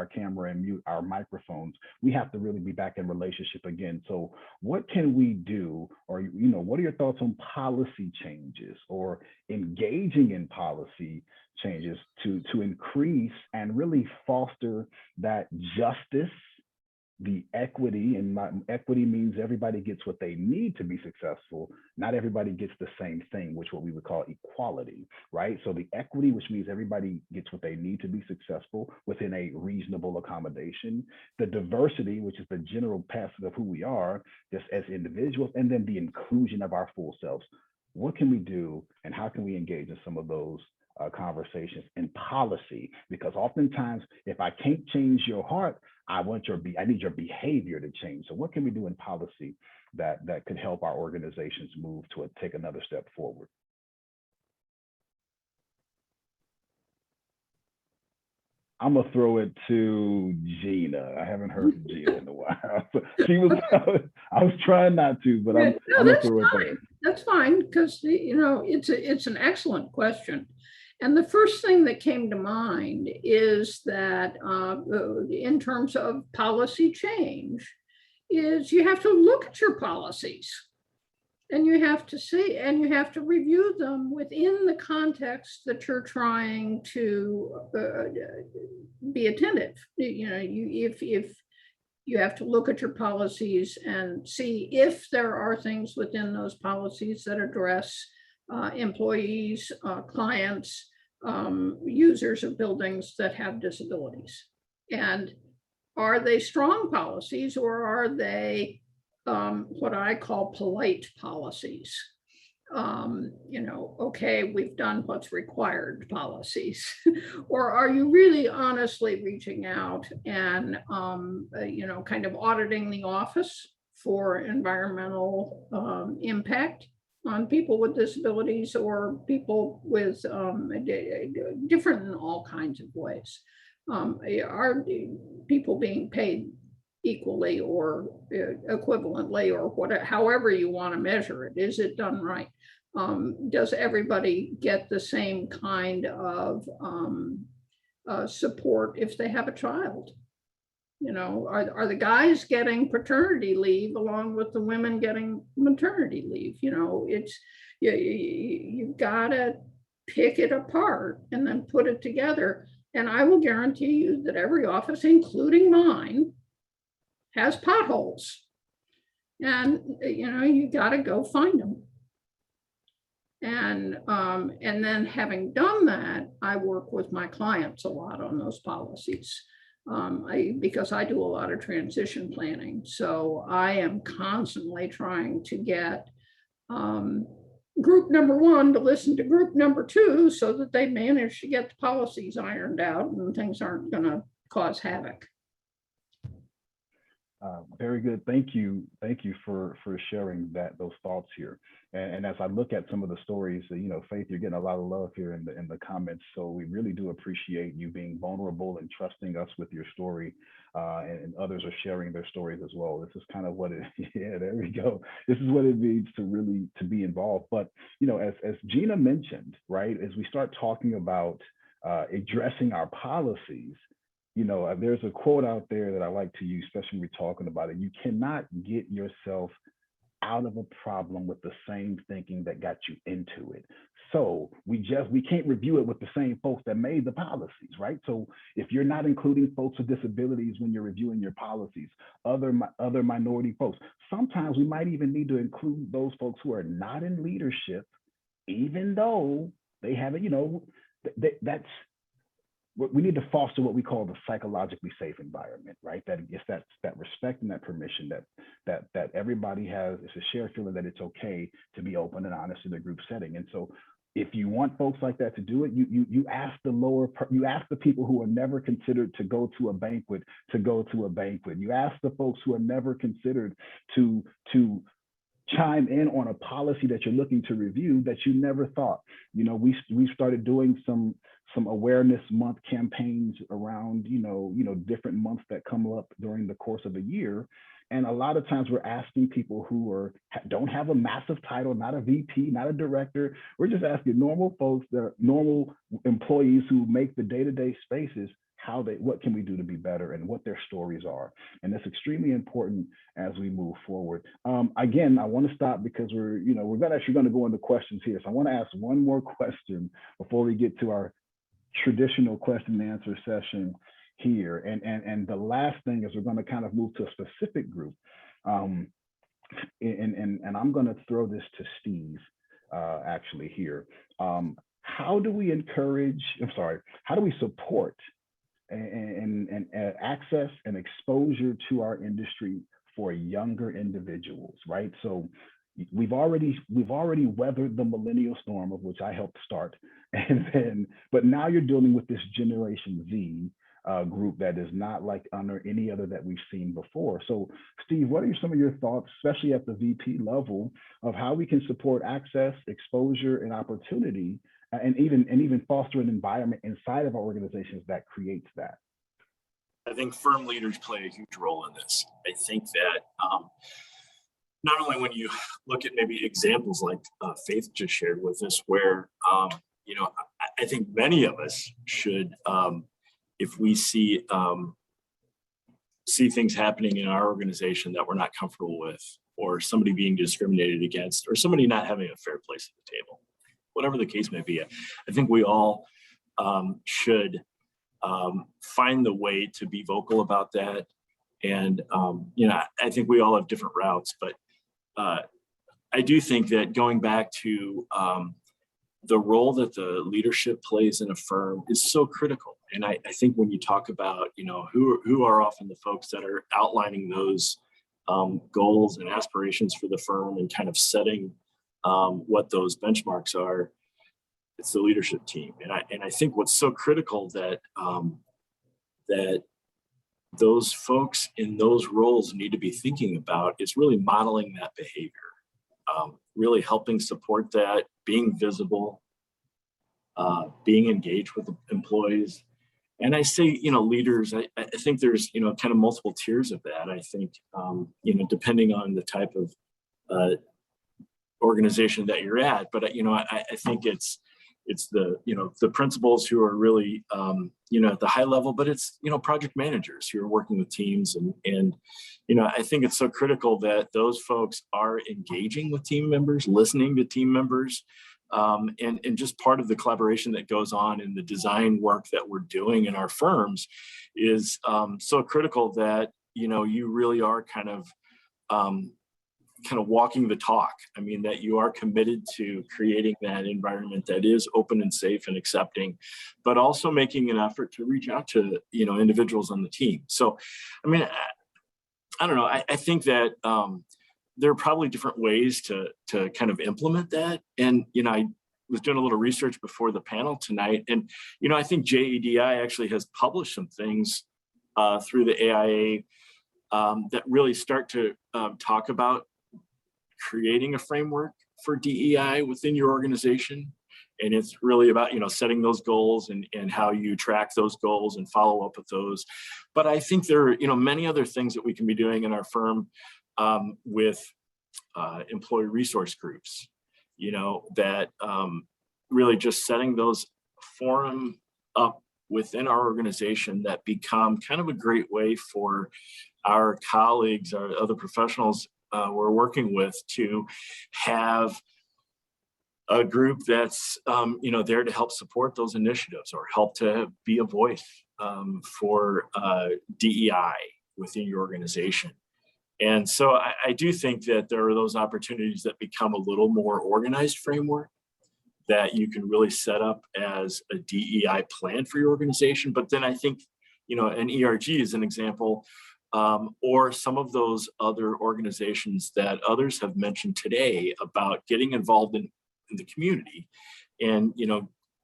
camera and mute our microphones. We have to really be back in relationship again. So what can we do, or what are your thoughts on policy changes or engaging in policy changes to increase and really foster that justice, the equity? And equity means everybody gets what they need to be successful. Not everybody gets the same thing, which what we would call equality, right? So the equity, which means everybody gets what they need to be successful within a reasonable accommodation. The diversity, which is the general passage of who we are just as individuals, and then the inclusion of our full selves. What can we do, and how can we engage in some of those conversations in policy? Because oftentimes, if I can't change your heart, I need your behavior to change. So what can we do in policy that could help our organizations move to take another step forward? I'm gonna throw it to Gina. I haven't heard from Gina in a while. I was trying not to, but I'm gonna throw it there. That's fine, because it's an excellent question. And the first thing that came to mind is that in terms of policy change, is you have to look at your policies, and you have to see, and you have to review them within the context that you're trying to be attentive. If you have to look at your policies and see if there are things within those policies that address employees, clients, users of buildings that have disabilities. And are they strong policies, or are they what I call polite policies? Okay, we've done what's required policies. Or are you really honestly reaching out and, kind of auditing the office for environmental impact on people with disabilities, or people with different in all kinds of ways? Are people being paid equally or equivalently, or whatever, however you want to measure it? Is it done right? Does everybody get the same kind of support if they have a child? Are the guys getting paternity leave along with the women getting maternity leave? You've got to pick it apart and then put it together. And I will guarantee you that every office, including mine, has potholes. And you got to go find them. And then, having done that, I work with my clients a lot on those policies. Because I do a lot of transition planning. So I am constantly trying to get group number one to listen to group number two, so that they manage to get the policies ironed out and things aren't going to cause havoc. Very good. Thank you. Thank you for sharing those thoughts here. And as I look at some of the stories, Faith, you're getting a lot of love here in the comments. So we really do appreciate you being vulnerable and trusting us with your story. And others are sharing their stories as well. This is kind of what it, yeah, there we go. This is what it means to be involved. But, as Gina mentioned, right, as we start talking about addressing our policies, there's a quote out there that I like to use, especially when we're talking about it. You cannot get yourself out of a problem with the same thinking that got you into it. So we can't review it with the same folks that made the policies, right? So if you're not including folks with disabilities when you're reviewing your policies, other minority folks, sometimes we might even need to include those folks who are not in leadership, even though they haven't, we need to foster what we call the psychologically safe environment, right? That it's that respect and that permission that everybody has. It's a shared feeling that it's okay to be open and honest in a group setting. And so, if you want folks like that to do it, you ask the people who are never considered to go to a banquet to go to a banquet. You ask the folks who are never considered to chime in on a policy that you're looking to review that you never thought. We started doing some some awareness month campaigns around, different months that come up during the course of a year. And a lot of times we're asking people who don't have a massive title, not a VP, not a director. We're just asking normal folks, that are normal employees who make the day-to-day spaces, what can we do to be better and what their stories are. And that's extremely important as we move forward. Again, I want to stop because we're actually going to go into questions here. So I want to ask one more question before we get to our traditional question and answer session here. And the last thing is we're going to kind of move to a specific group. And I'm going to throw this to Steve actually here. How do we support and access and exposure to our industry for younger individuals, right? So we've already weathered the millennial storm, of which I helped start, but now you're dealing with this Generation Z group that is not like under any other that we've seen before. So Steve, what are some of your thoughts, especially at the VP level, of how we can support access, exposure, and opportunity, and even foster an environment inside of our organizations that creates that? I think firm leaders play a huge role in this. I think that not only when you look at maybe examples like Faith just shared with us, where I think many of us should, if we see things happening in our organization that we're not comfortable with, or somebody being discriminated against, or somebody not having a fair place at the table, whatever the case may be, I think we all should find the way to be vocal about that. And, I think we all have different routes, but I do think that going back to the role that the leadership plays in a firm is so critical. And I think when you talk about, who are often the folks that are outlining those goals and aspirations for the firm and kind of setting what those benchmarks are, it's the leadership team. And I think what's so critical that that those folks in those roles need to be thinking about is really modeling that behavior, really helping support that, being visible, being engaged with the employees. And I say, leaders, I think there's, kind of multiple tiers of that. I think, depending on the type of organization that you're at, but, I think it's the, the principals who are really, at the high level, but it's, project managers who are working with teams. And I think it's so critical that those folks are engaging with team members, listening to team members, and just part of the collaboration that goes on in the design work that we're doing in our firms is so critical that, you really are kind of walking the talk. I mean, that you are committed to creating that environment that is open and safe and accepting, but also making an effort to reach out to, individuals on the team. So, I mean, I don't know. I think that there are probably different ways to kind of implement that. And, I was doing a little research before the panel tonight. And, I think J.E.D.I actually has published some things through the AIA that really start to talk about creating a framework for DEI within your organization. And it's really about, setting those goals and how you track those goals and follow up with those. But I think there are, many other things that we can be doing in our firm with employee resource groups, that really just setting those forum up within our organization that become kind of a great way for our colleagues, our other professionals we're working with, to have a group that's there to help support those initiatives or help to be a voice for DEI within your organization. And so I do think that there are those opportunities that become a little more organized framework that you can really set up as a DEI plan for your organization. But then I think, an ERG is an example, or some of those other organizations that others have mentioned today about getting involved in the community and,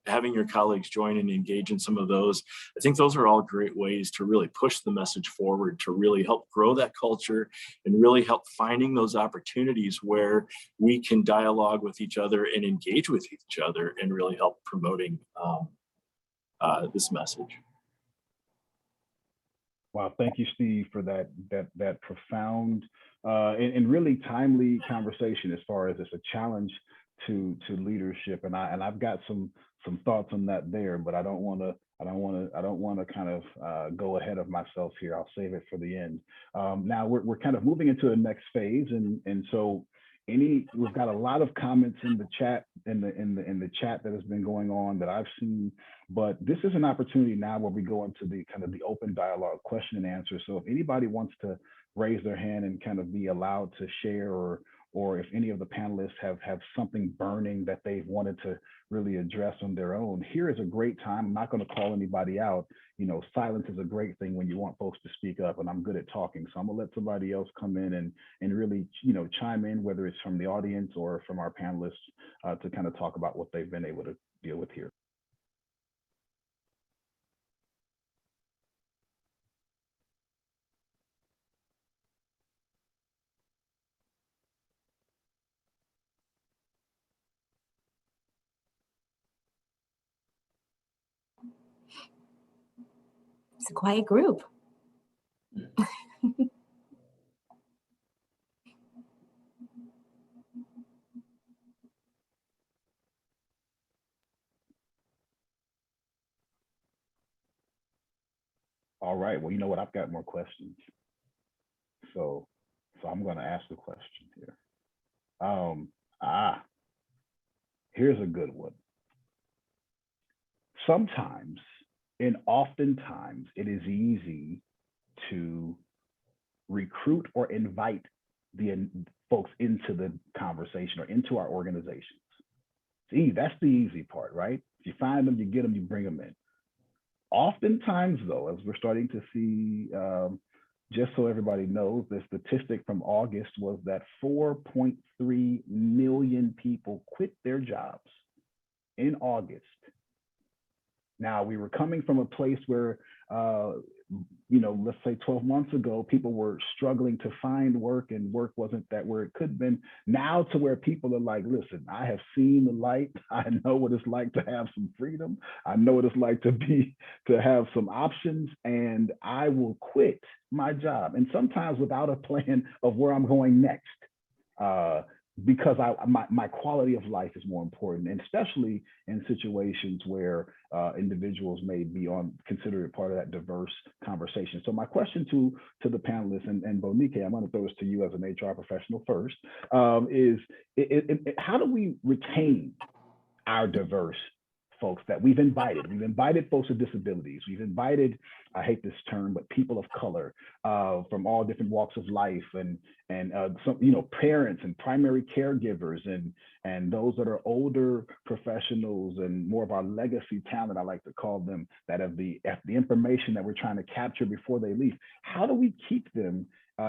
having your colleagues join and engage in some of those. I think those are all great ways to really push the message forward, to really help grow that culture and really help finding those opportunities where we can dialogue with each other and engage with each other and really help promoting this message. Wow, thank you, Steve, for that profound and really timely conversation as far as it's a challenge to leadership, and I've got some thoughts on that there, but I don't want to kind of go ahead of myself here. I'll save it for the end. Now we're kind of moving into the next phase, and so we've got a lot of comments in the chat in the chat that has been going on that I've seen, but this is an opportunity now where we go into the kind of the open dialogue question and answer. So if anybody wants to raise their hand and kind of be allowed to share, or if any of the panelists have something burning that they've wanted to really address on their own, here is a great time. I'm not going to call anybody out. You know, silence is a great thing when you want folks to speak up, and I'm good at talking. So I'm gonna let somebody else come in and really, you know, chime in, whether it's from the audience or from our panelists, to kind of talk about what they've been able to deal with here. It's a quiet group. All right, well, you know what, I've got more questions. So I'm gonna ask the question here. Here's a good one. Sometimes, and oftentimes, it is easy to recruit or invite the folks into the conversation or into our organizations. See, that's the easy part, right? You find them, you get them, you bring them in. Oftentimes, though, as we're starting to see, just so everybody knows, the statistic from August was that 4.3 million people quit their jobs in August. Now, we were coming from a place where, you know, let's say 12 months ago, people were struggling to find work and work wasn't that where it could have been. Now to where people are like, listen, I have seen the light. I know what it's like to have some freedom. I know what it's like to have some options, and I will quit my job. And sometimes without a plan of where I'm going next. Because my quality of life is more important, and especially in situations where individuals may be considered part of that diverse conversation. So my question to the panelists, and Bonike, I'm going to throw this to you as an HR professional first, is how do we retain our diverse folks that we've invited? We've invited folks with disabilities. We've invited, I hate this term, but people of color from all different walks of life, and some, you know, parents and primary caregivers, and those that are older professionals and more of our legacy talent, I like to call them, that have the information that we're trying to capture before they leave. How do we keep them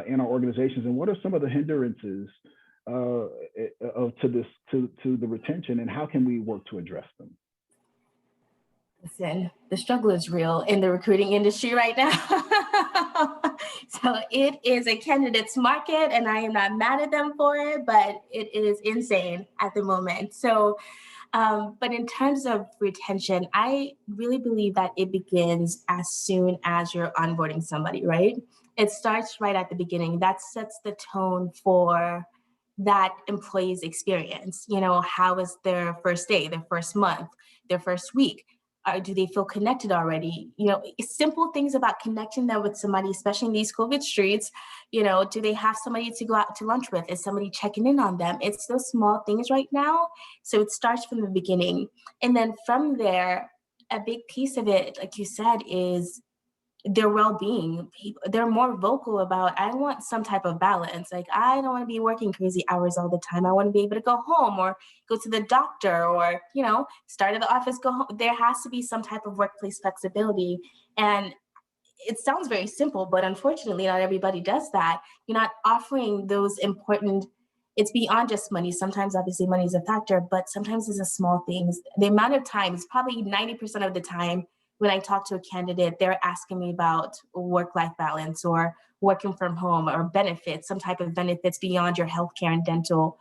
in our organizations, and what are some of the hindrances to the retention, and how can we work to address them? Listen, the struggle is real in the recruiting industry right now. So it is a candidate's market, and I am not mad at them for it, but it is insane at the moment. So, but in terms of retention, I really believe that it begins as soon as you're onboarding somebody, right? It starts right at the beginning. That sets the tone for that employee's experience. You know, how is their first day, their first month, their first week? Do they feel connected already? You know, simple things about connecting them with somebody, especially in these COVID streets. You know, do they have somebody to go out to lunch with? Is somebody checking in on them? It's those small things right now. So it starts from the beginning. And then from there, a big piece of it, like you said, is their well-being. They're more vocal about, I want some type of balance. Like, I don't want to be working crazy hours all the time. I want to be able to go home or go to the doctor, or, you know, start at the office, go home. There has to be some type of workplace flexibility. And it sounds very simple, but unfortunately, not everybody does that. You're not offering those important, it's beyond just money. Sometimes obviously money is a factor, but sometimes it's the small things. The amount of times, probably 90% of the time, when I talk to a candidate, they're asking me about work-life balance or working from home or benefits, some type of benefits beyond your healthcare and dental.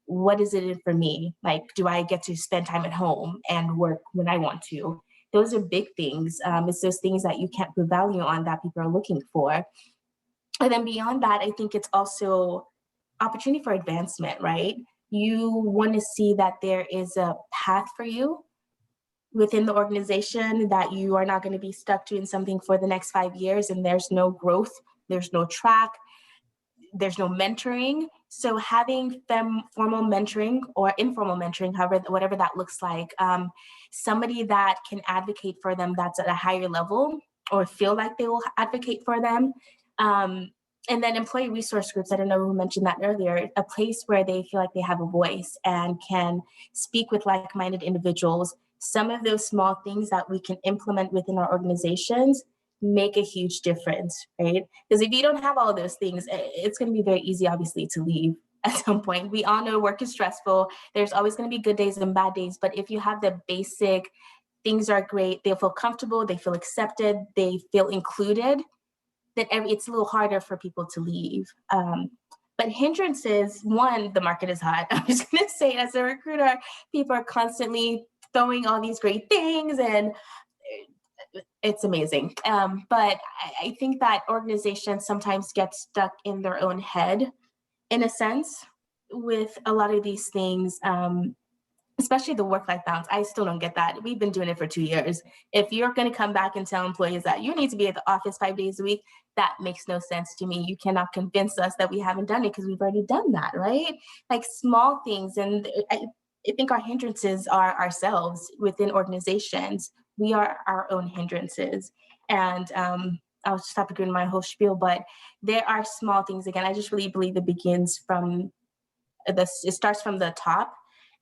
What is it for me? Like, do I get to spend time at home and work when I want to? Those are big things. It's those things that you can't put value on that people are looking for. And then beyond that, I think it's also opportunity for advancement, right? You want to see that there is a path for you within the organization, that you are not going to be stuck doing something for the next 5 years and there's no growth, there's no track, there's no mentoring. So having formal mentoring or informal mentoring, however, whatever that looks like, somebody that can advocate for them that's at a higher level or feel like they will advocate for them. And then employee resource groups, I don't know who mentioned that earlier, a place where they feel like they have a voice and can speak with like-minded individuals. Some of those small things that we can implement within our organizations make a huge difference, right? Because if you don't have all those things, it's going to be very easy, obviously, to leave at some point. We all know work is stressful. There's always going to be good days and bad days. But if you have the basic things are great, they feel comfortable, they feel accepted, they feel included, then it's a little harder for people to leave. But hindrances, one, the market is hot. I'm just going to say, as a recruiter, people are constantly throwing all these great things and it's amazing. But I think that organizations sometimes get stuck in their own head, in a sense, with a lot of these things, especially the work-life balance. I still don't get that. We've been doing it for 2 years. If you're going to come back and tell employees that you need to be at the office 5 days a week, that makes no sense to me. You cannot convince us that we haven't done it because we've already done that, right? Like small things. And I think our hindrances are ourselves within organizations. We are our own hindrances. And I'll stop agreeing my whole spiel, but there are small things. Again, I just really believe it begins from it starts from the top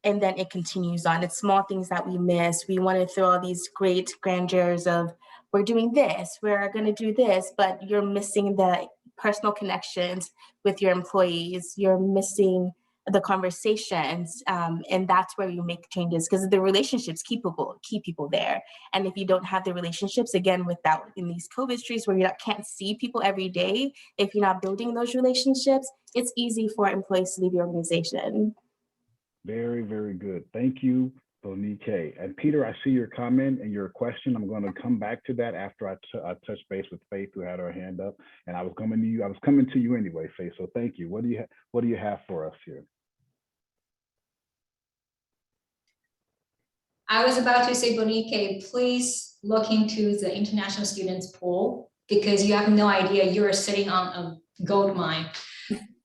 and then it continues on. It's small things that we miss. We want to throw all these great grandeurs of we're doing this, we're going to do this, but you're missing the personal connections with your employees. You're missing the conversations, and that's where you make changes, because the relationships keep people there. And if you don't have the relationships, again, without in these COVID streets where you can't see people every day, if you're not building those relationships, it's easy for employees to leave your organization. Very, very good. Thank you, Bonike. And Peter, I see your comment and your question. I'm going to come back to that after I touch base with Faith, who had her hand up. And I was coming to you anyway, Faith. So thank you. What do you have for us here? I was about to say, Bonike, please look into the international students pool, because you have no idea, you are sitting on a gold mine.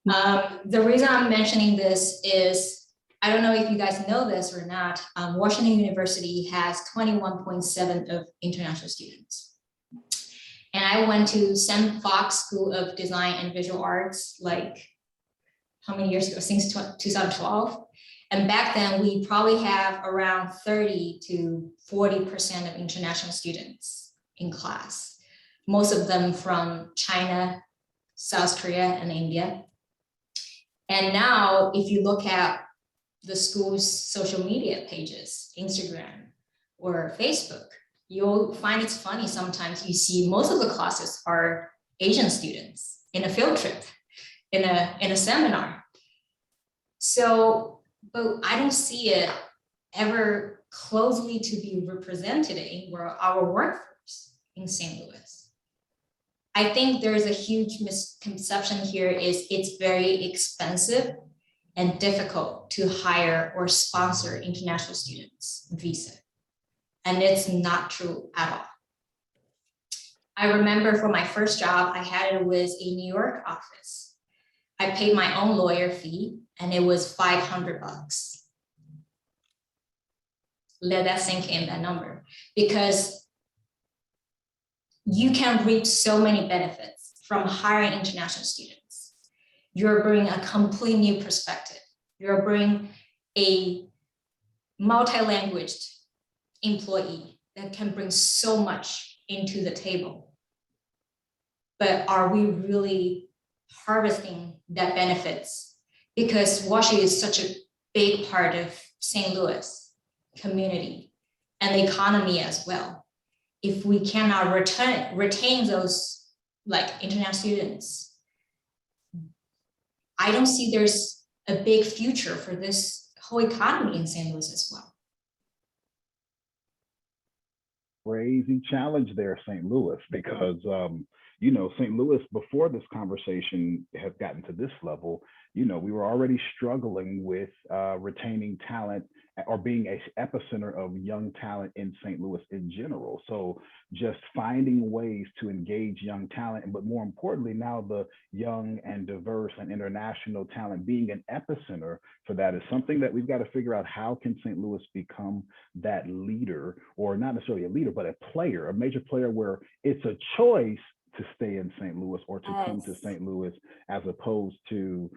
The reason I'm mentioning this is, I don't know if you guys know this or not, Washington University has 21.7 of international students. And I went to Sam Fox School of Design and Visual Arts, like how many years ago? Since 2012. And back then we probably have around 30 to 40% of international students in class. Most of them from China, South Korea, and India. And now if you look at the school's social media pages, Instagram or Facebook, you'll find it's funny. Sometimes you see most of the classes are Asian students in a field trip, in a seminar. So, but I don't see it ever closely to be represented in our workforce in St. Louis. I think there's a huge misconception here is it's very expensive and difficult to hire or sponsor international students visa. And it's not true at all. I remember for my first job, I had it with a New York office. I paid my own lawyer fee and it was $500. Let that sink in, that number, because you can reap so many benefits from hiring international students. You're bringing a complete new perspective. You're bringing a multi-language employee that can bring so much into the table. But are we really harvesting that benefits? Because Washington is such a big part of St. Louis community and the economy as well. If we cannot retain those like international students, I don't see there's a big future for this whole economy in St. Louis as well. crazy challenge there, St. Louis, because you know, St. Louis, before this conversation has gotten to this level, you know, we were already struggling with retaining talent or being an epicenter of young talent in St. Louis in general. So just finding ways to engage young talent, but more importantly, now the young and diverse and international talent being an epicenter for that is something that we've got to figure out. How can St. Louis become that leader, or not necessarily a leader, but a player, a major player where it's a choice to stay in St. Louis or to come to St. Louis, as opposed to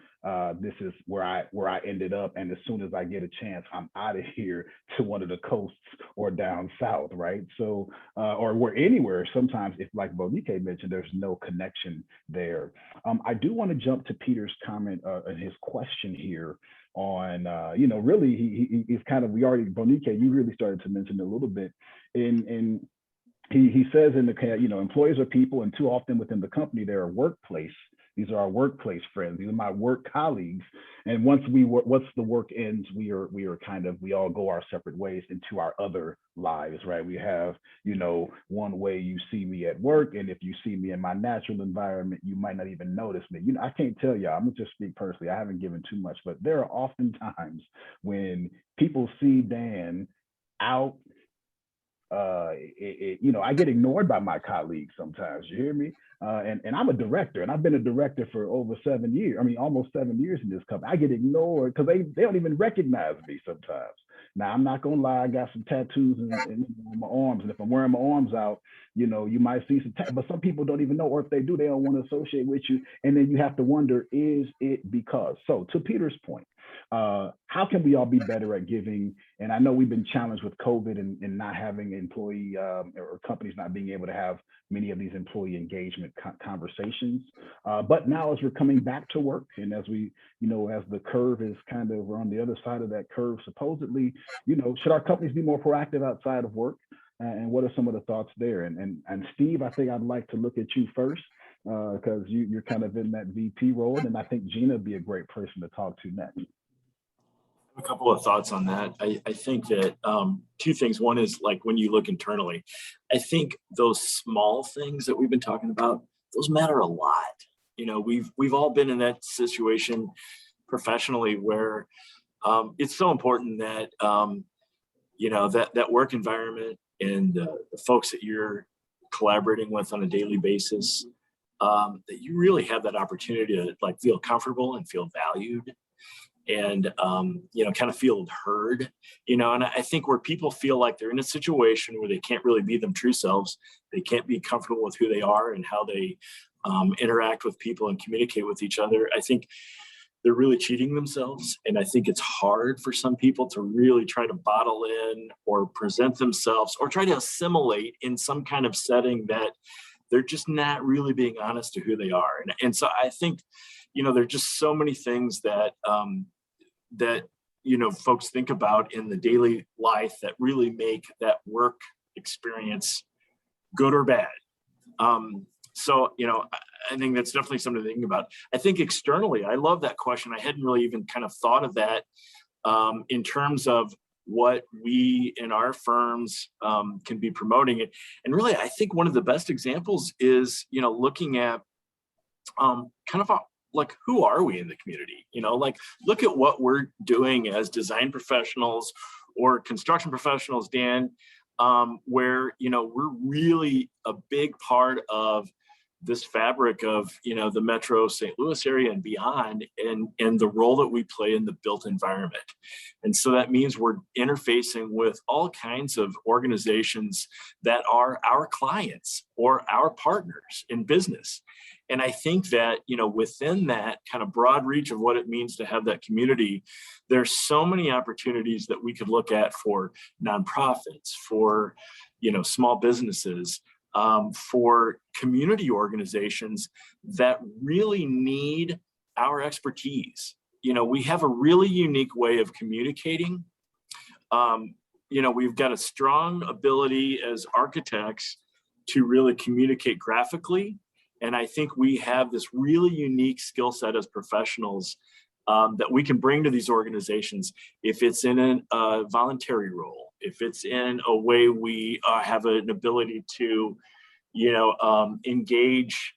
this is where I ended up, and as soon as I get a chance, I'm out of here to one of the coasts or down south, right? So, or where anywhere. Sometimes, if like Bonike mentioned, there's no connection there. I do want to jump to Peter's comment and his question here on, you know, really he's kind of, Bonike, you really started to mention a little bit in he says in the, you know, employees are people, and too often within the company, they're a workplace. These are our workplace friends. These are my work colleagues. And once the work ends, we all go our separate ways into our other lives, right? We have, you know, one way you see me at work, and if you see me in my natural environment, you might not even notice me. You know, I can't tell y'all, I'm gonna just speak personally. I haven't given too much, but there are often times when people see Dan out, you know, I get ignored by my colleagues sometimes, you hear me? And I'm a director, and I've been a director for over 7 years. I mean, almost 7 years in this company. I get ignored because they don't even recognize me sometimes. Now, I'm not gonna lie, I got some tattoos on my arms, and if I'm wearing my arms out, you know, you might see some, but some people don't even know, or if they do, they don't want to associate with you. And then you have to wonder, is it because? So to Peter's point, how can we all be better at giving? And I know we've been challenged with COVID and not having employee or companies not being able to have many of these employee engagement conversations. But now as we're coming back to work, and as we, you know, as the curve is kind of, we're on the other side of that curve, supposedly, you know, should our companies be more proactive outside of work? And what are some of the thoughts there? And Steve, I think I'd like to look at you first, because you're kind of in that VP role, and I think Gina would be a great person to talk to next. A couple of thoughts on that. I think that two things. One is, like, when you look internally, I think those small things that we've been talking about, those matter a lot. You know, we've all been in that situation professionally where it's so important that you know, that work environment and the folks that you're collaborating with on a daily basis, that you really have that opportunity to, like, feel comfortable and feel valued, and you know, kind of feel heard, you know. And I think where people feel like they're in a situation where they can't really be them true selves, they can't be comfortable with who they are and how they interact with people and communicate with each other, I think they're really cheating themselves. And I think it's hard for some people to really try to bottle in or present themselves or try to assimilate in some kind of setting that they're just not really being honest to who they are. And so I think, you know, there are just so many things that that, you know, folks think about in the daily life that really make that work experience good or bad. So, you know, I think that's definitely something to think about. I think externally, I love that question. I hadn't really even kind of thought of that in terms of what we in our firms can be promoting it. And really, I think one of the best examples is, you know, looking at kind of like, who are we in the community? You know, like, look at what we're doing as design professionals or construction professionals, Dan, where, you know, we're really a big part of this fabric of, you know, the Metro St. Louis area and beyond, and the role that we play in the built environment. And so that means we're interfacing with all kinds of organizations that are our clients or our partners in business. And I think that, you know, within that kind of broad reach of what it means to have that community, there's so many opportunities that we could look at for nonprofits, for, you know, small businesses, for community organizations that really need our expertise. You know, we have a really unique way of communicating. You know, we've got a strong ability as architects to really communicate graphically. And I think we have this really unique skill set as professionals that we can bring to these organizations if it's in a voluntary role, if it's in a way we have an ability to, engage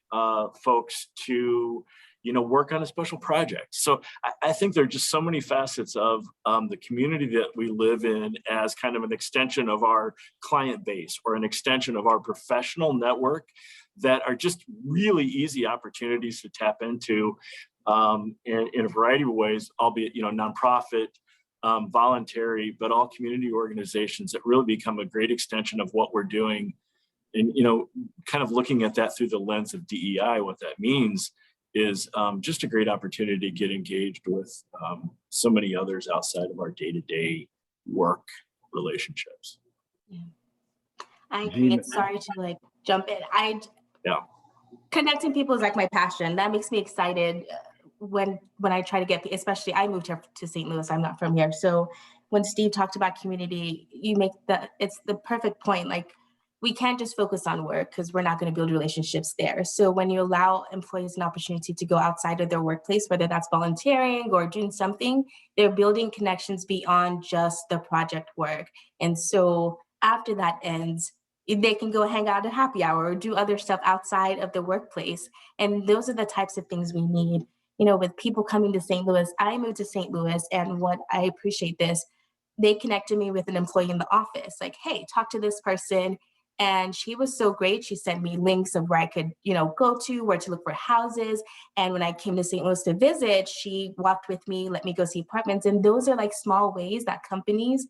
folks to, work on a special project. So I think there are just so many facets of the community that we live in as kind of an extension of our client base or an extension of our professional network that are just really easy opportunities to tap into in a variety of ways, albeit, nonprofit, voluntary, but all community organizations that really become a great extension of what we're doing. And, kind of looking at that through the lens of DEI, what that means is just a great opportunity to get engaged with so many others outside of our day-to-day work relationships. Yeah. I agree. It's sorry to jump in. Connecting people is my passion. That makes me excited when I try to get, especially I moved here to St. Louis. I'm not from here. So when Steve talked about community, it's the perfect point. We can't just focus on work because we're not going to build relationships there. So when you allow employees an opportunity to go outside of their workplace, whether that's volunteering or doing something, they're building connections beyond just the project work. And so after that ends, they can go hang out at happy hour or do other stuff outside of the workplace. And those are the types of things we need. With people coming to St. Louis, I moved to St. Louis, and what I appreciate this, they connected me with an employee in the office, hey, talk to this person. And she was so great. She sent me links of where I could, go to, where to look for houses. And when I came to St. Louis to visit, she walked with me, let me go see apartments. And those are small ways that companies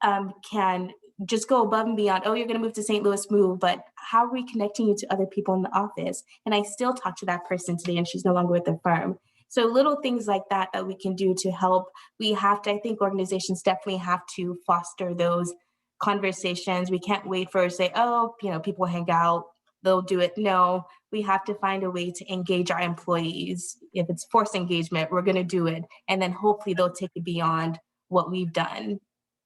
can just go above and beyond. Oh, you're going to move to St. Louis, move. But how are we connecting you to other people in the office? And I still talk to that person today, and she's no longer with the firm. So little things like that we can do to help. I think organizations definitely have to foster those conversations. We can't wait for say, people hang out, they'll do it. No, we have to find a way to engage our employees. If it's forced engagement, we're going to do it. And then hopefully they'll take it beyond what we've done.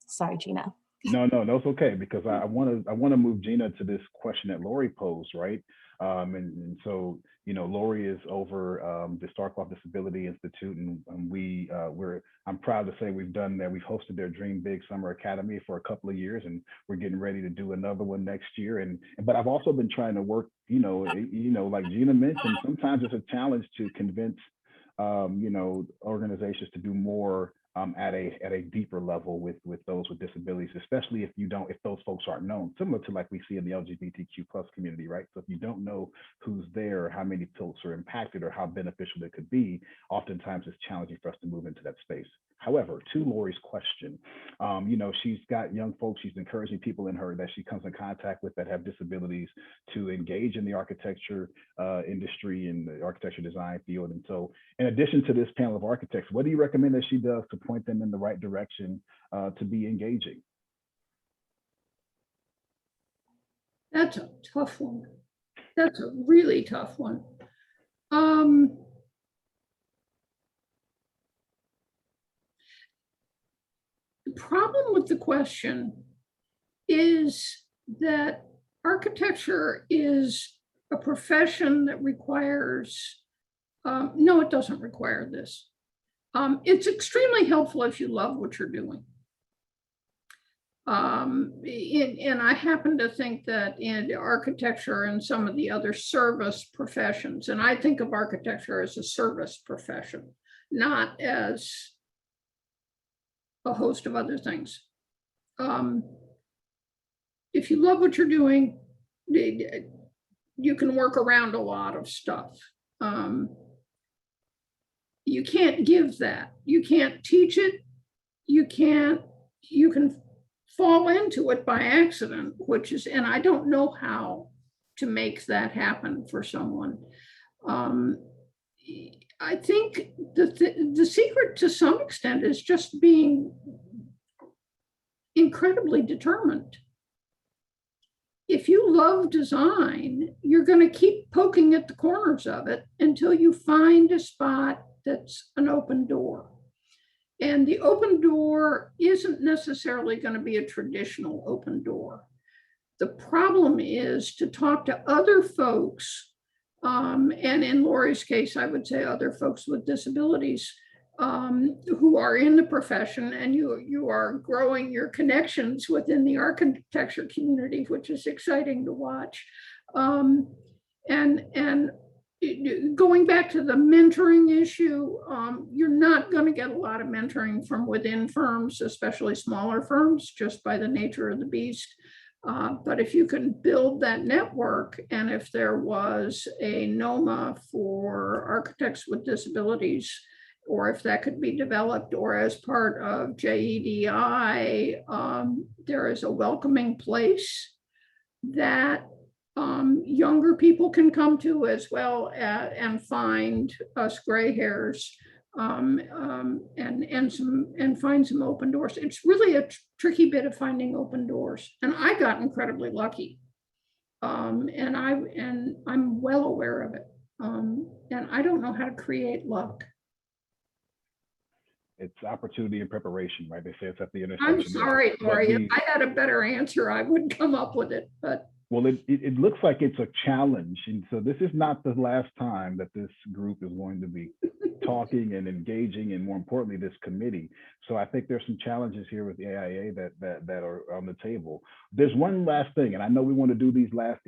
Sorry, Gina. No, it's okay, because I want to move Gina to this question that Lori posed, right? And so, Lori is over the Starcloth Disability Institute, and I'm proud to say we've done that. We've hosted their Dream Big Summer Academy for a couple of years, and we're getting ready to do another one next year. But I've also been trying to work, like Gina mentioned, sometimes it's a challenge to convince, organizations to do more at a deeper level with those with disabilities, especially if those folks aren't known, similar to we see in the LGBTQ+ community, right? So if you don't know who's there, how many folks are impacted, or how beneficial it could be, oftentimes it's challenging for us to move into that space. However, to Lori's question, she's got young folks, she's encouraging people in her that she comes in contact with that have disabilities to engage in the architecture industry and the architecture design field. And so in addition to this panel of architects, what do you recommend that she does to point them in the right direction to be engaging? That's a tough one. That's a really tough one. The problem with the question is that architecture is a profession that requires, no, it doesn't require this. It's extremely helpful if you love what you're doing. And I happen to think that in architecture and some of the other service professions, and I think of architecture as a service profession, not as a host of other things. If you love what you're doing, you can work around a lot of stuff. You can't give that. You can't teach it. You can fall into it by accident, and I don't know how to make that happen for someone. I think the secret to some extent is just being incredibly determined. If you love design, you're going to keep poking at the corners of it until you find a spot that's an open door. And the open door isn't necessarily going to be a traditional open door. The problem is to talk to other folks, and in Lori's case, I would say other folks with disabilities, who are in the profession, and you are growing your connections within the architecture community, which is exciting to watch. And going back to the mentoring issue, you're not going to get a lot of mentoring from within firms, especially smaller firms, just by the nature of the beast. But if you can build that network, and if there was a NOMA for architects with disabilities, or if that could be developed, or as part of J.E.D.I, there is a welcoming place that younger people can come to, as well and find us gray hairs and find some open doors. It's really a tricky bit of finding open doors, and I got incredibly lucky, and I'm well aware of it, and I don't know how to create luck. It's opportunity and preparation, right? They say it's at the intersection. I'm sorry, Lori. If I had a better answer, I would come up with it, but. Well, it looks like it's a challenge. And so this is not the last time that this group is going to be talking and engaging, and more importantly, this committee. So I think there's some challenges here with the AIA that are on the table. There's one last thing, and I know we want to do these last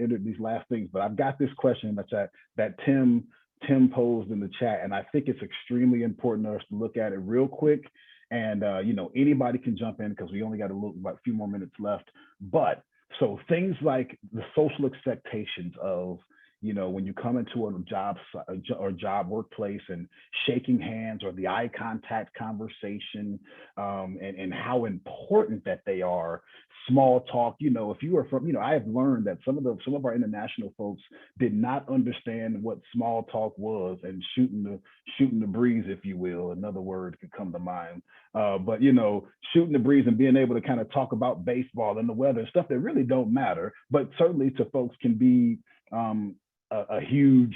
things, but I've got this question that Tim posed in the chat, and I think it's extremely important for us to look at it real quick. And anybody can jump in, because we only got about a few more minutes left. But so things like the social expectations of, when you come into a job workplace, and shaking hands, or the eye contact conversation, and how important that they are. Small talk, if you are from, I have learned that some of our international folks did not understand what small talk was, and shooting the breeze, if you will, another word could come to mind. But shooting the breeze and being able to kind of talk about baseball and the weather and stuff that really don't matter, but certainly to folks can be a huge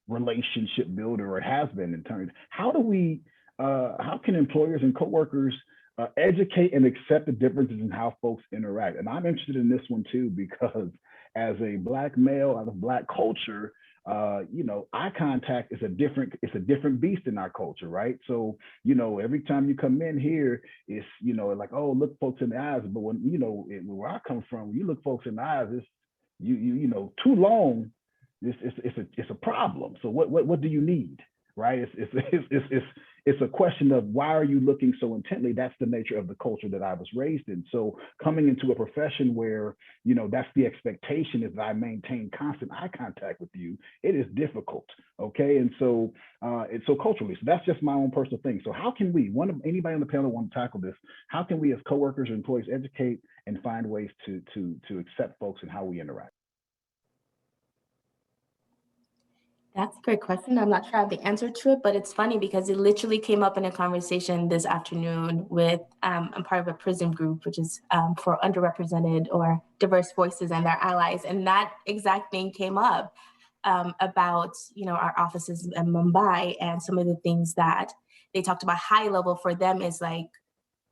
relationship builder, or it has been in terms. How can employers and coworkers educate and accept the differences in how folks interact? And I'm interested in this one too, because as a Black male out of Black culture, eye contact is a different beast in our culture, right? So, every time you come in here, it's, like, oh, look folks in the eyes. But when, where I come from, when you look folks in the eyes, it's, too long, it's a problem. So what do you need, right? It's a question of, why are you looking so intently? That's the nature of the culture that I was raised in. So coming into a profession where, that's the expectation, is that I maintain constant eye contact with you, it is difficult, okay? And so it's so culturally, so that's just my own personal thing. So how can we, anybody on the panel want to tackle this? How can we as coworkers or employees educate and find ways to accept folks and how we interact? That's a great question. I'm not sure I have the answer to it, but it's funny because it literally came up in a conversation this afternoon with, I'm part of a PRISM group, which is for underrepresented or diverse voices and their allies. And that exact thing came up about, our offices in Mumbai, and some of the things that they talked about. High level for them is like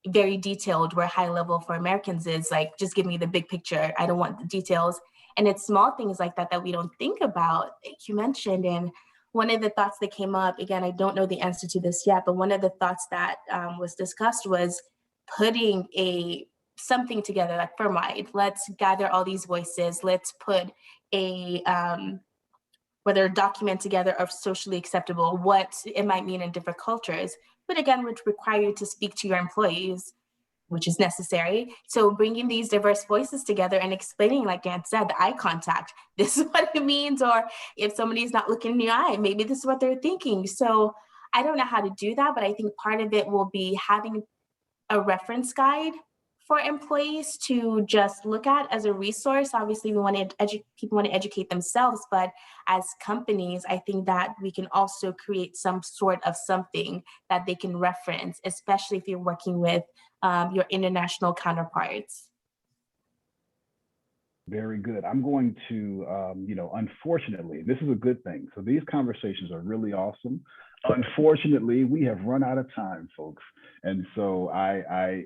very detailed, where high level for Americans is like, just give me the big picture. I don't want the details. And it's small things like that we don't think about, like you mentioned. And one of the thoughts that came up, again, I don't know the answer to this yet, but one of the thoughts that was discussed was putting something together, like firm-wide. Let's gather all these voices. Let's put whether a document together of socially acceptable, what it might mean in different cultures, but again, which require you to speak to your employees, which is necessary. So bringing these diverse voices together and explaining, like Dan said, the eye contact, this is what it means, or if somebody's not looking in your eye, maybe this is what they're thinking. So I don't know how to do that, but I think part of it will be having a reference guide for employees to just look at as a resource. Obviously, people want to educate themselves, but as companies, I think that we can also create some sort of something that they can reference, especially if you're working with your international counterparts. Very good. I'm going to, unfortunately, this is a good thing. So these conversations are really awesome. Unfortunately, we have run out of time, folks. And so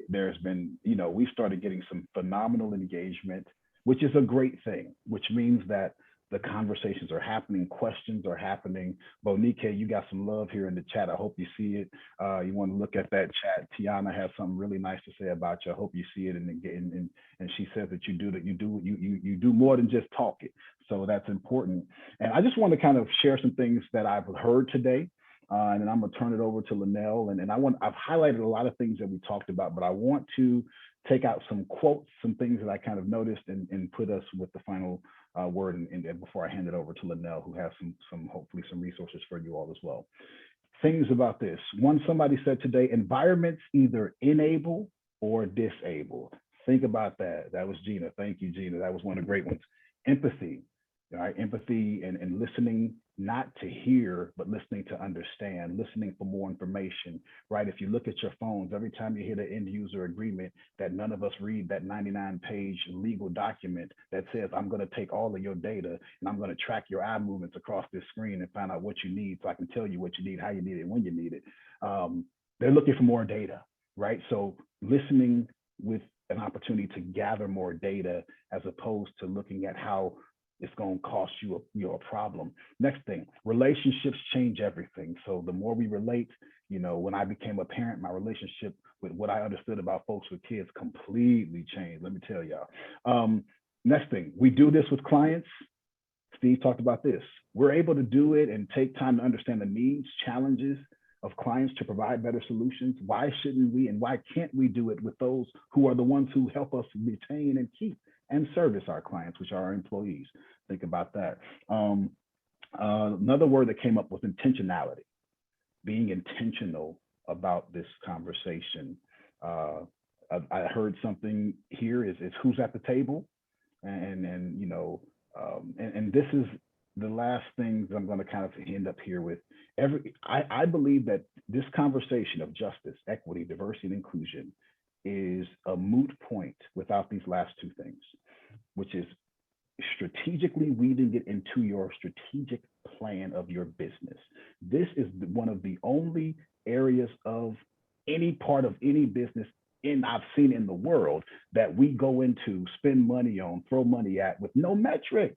there's been, we started getting some phenomenal engagement, which is a great thing, which means that The conversations are happening, questions are happening. Bonike, you got some love here in the chat. I hope you see it. You want to look at that chat. Tiana has something really nice to say about you. I hope you see it, and she says that you do more than just talk it. So that's important. And I just want to kind of share some things that I've heard today. And then I'm gonna turn it over to Linnell. And I've highlighted a lot of things that we talked about, but I want to take out some quotes, some things that I kind of noticed, and put us with the final word and before I hand it over to Linnell, who has some hopefully some resources for you all as well. Things about this. One, somebody said today, environments either enable or disable. Think about that. That was Gina. Thank you, Gina. That was one of the great ones. Empathy. All right, empathy and listening, not to hear, but listening to understand, listening for more information, right? If you look at your phones, every time you hit an end user agreement, that none of us read that 99-page legal document that says, I'm going to take all of your data and I'm going to track your eye movements across this screen and find out what you need so I can tell you what you need, how you need it, when you need it. They're looking for more data, right? So listening with an opportunity to gather more data as opposed to looking at how it's going to cost you a problem. Next thing, relationships change everything. So the more we relate, when I became a parent, my relationship with what I understood about folks with kids completely changed, let me tell y'all. Next thing, we do this with clients. Steve talked about this. We're able to do it and take time to understand the needs, challenges of clients to provide better solutions. Why shouldn't we and why can't we do it with those who are the ones who help us retain and keep and service our clients, which are our employees? Think about that. Another word that came up was intentionality, being intentional about this conversation. I heard something here is who's at the table, and this is the last thing that I'm going to kind of end up here with. I believe that this conversation of justice, equity, diversity, and inclusion is a moot point without these last two things, which is strategically weaving it into your strategic plan of your business. This is one of the only areas of any part of any business I've seen in the world that we go into, spend money on, throw money at with no metrics,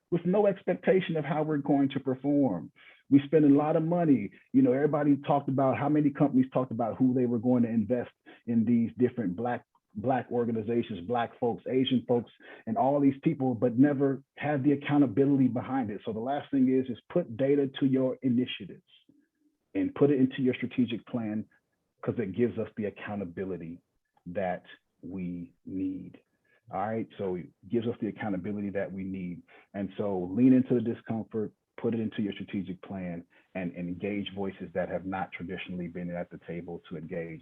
with no expectation of how we're going to perform. We spend a lot of money. Everybody talked about how many companies talked about who they were going to invest in these different black organizations, black folks, Asian folks, and all these people, but never had the accountability behind it. So the last thing is put data to your initiatives and put it into your strategic plan, because it gives us the accountability that we need. All right, so it gives us the accountability that we need. And so lean into the discomfort, put it into your strategic plan, and engage voices that have not traditionally been at the table to engage.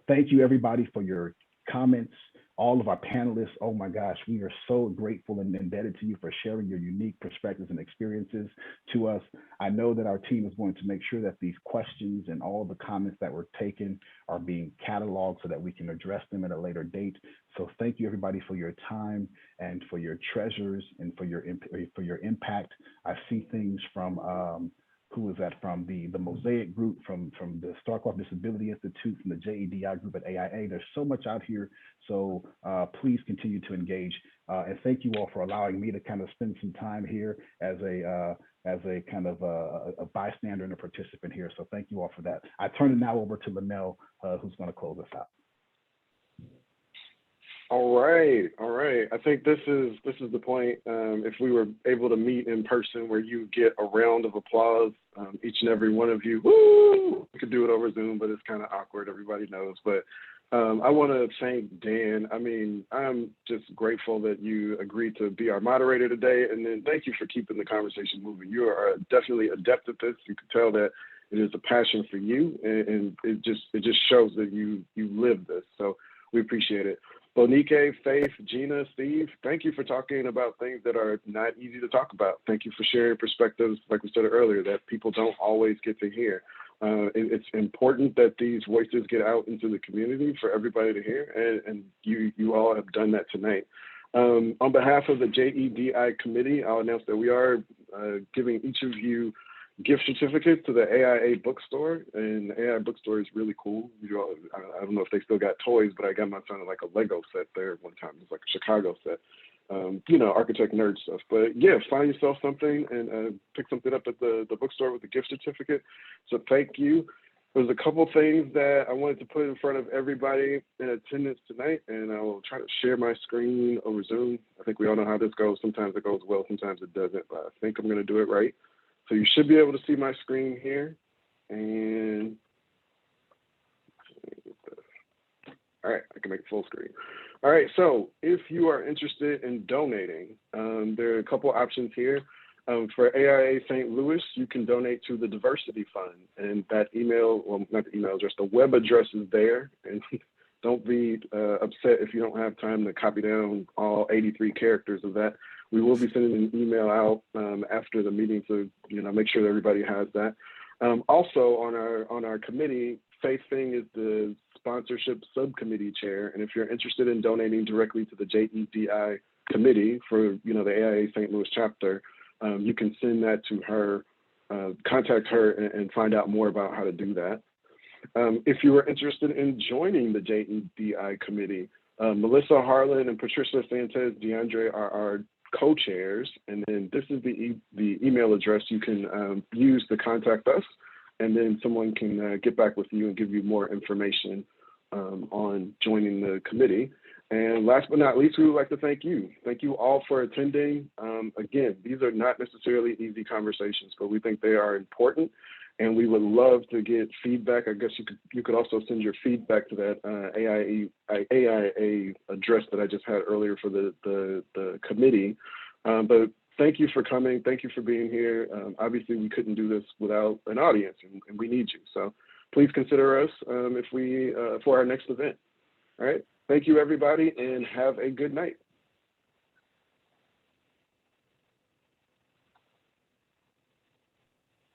Thank you, everybody, for your comments. All of our panelists, oh my gosh, we are so grateful and indebted to you for sharing your unique perspectives and experiences to us. I know that our team is going to make sure that these questions and all the comments that were taken are being cataloged so that we can address them at a later date. So thank you, everybody, for your time and for your treasures and for your impact. I see things from who is that, from the Mosaic group, from the Starcroft Disability Institute, from the J.E.D.I group at AIA. There's so much out here. So please continue to engage. And thank you all for allowing me to kind of spend some time here as a kind of a bystander and a participant here. So thank you all for that. I turn it now over to Linnell, who's going to close us out. All right. I think this is the point. If we were able to meet in person, where you get a round of applause, each and every one of you. Woo! We could do it over Zoom, but it's kind of awkward. Everybody knows. But I want to thank Dan. I mean, I'm just grateful that you agreed to be our moderator today, and then thank you for keeping the conversation moving. You are definitely adept at this. You can tell that it is a passion for you, and it just shows that you live this. So we appreciate it. Bonike, Faith, Gina, Steve, thank you for talking about things that are not easy to talk about. Thank you for sharing perspectives, like we said earlier, that people don't always get to hear. It's important that these voices get out into the community for everybody to hear, and you all have done that tonight. On behalf of the J.E.D.I committee, I'll announce that we are giving each of you gift certificates to the AIA bookstore, and the AIA bookstore is really cool. I don't know if they still got toys, but I got my son like a Lego set there one time. It's like a Chicago set. you know, architect nerd stuff. But yeah, find yourself something and pick something up at the bookstore with a gift certificate. So thank you. There's a couple things that I wanted to put in front of everybody in attendance tonight, and I will try to share my screen over Zoom. I think we all know how this goes. Sometimes it goes well, sometimes it doesn't, but I think I'm gonna do it right. So you should be able to see my screen here. And all right, I can make it full screen. All right, so if you are interested in donating, there are a couple options here. For AIA St. Louis, you can donate to the Diversity Fund, and that email, well, not the email address, the web address is there. And don't be upset if you don't have time to copy down all 83 characters of that. We will be sending an email out after the meeting to, you know, make sure that everybody has that. Also on our committee, Feng is the sponsorship subcommittee chair, and if you're interested in donating directly to the J.E.D.I committee for, you know, the AIA St. Louis chapter, you can send that to her, contact her and find out more about how to do that. If you are interested in joining the J.E.D.I committee, Melissa Harlan and Patricia Sanchez DeAndre are our co-chairs, and then this is the email address you can use to contact us, and then someone can get back with you and give you more information on joining the committee. And last but not least, we would like to thank you. Thank you all for attending. Again, these are not necessarily easy conversations, but we think they are important, and we would love to get feedback. I guess you could also send your feedback to that AIA address that I just had earlier for the committee. But thank you for coming. Thank you for being here. Obviously, we couldn't do this without an audience, and we need you. So please consider us for our next event. All right. Thank you, everybody, and have a good night.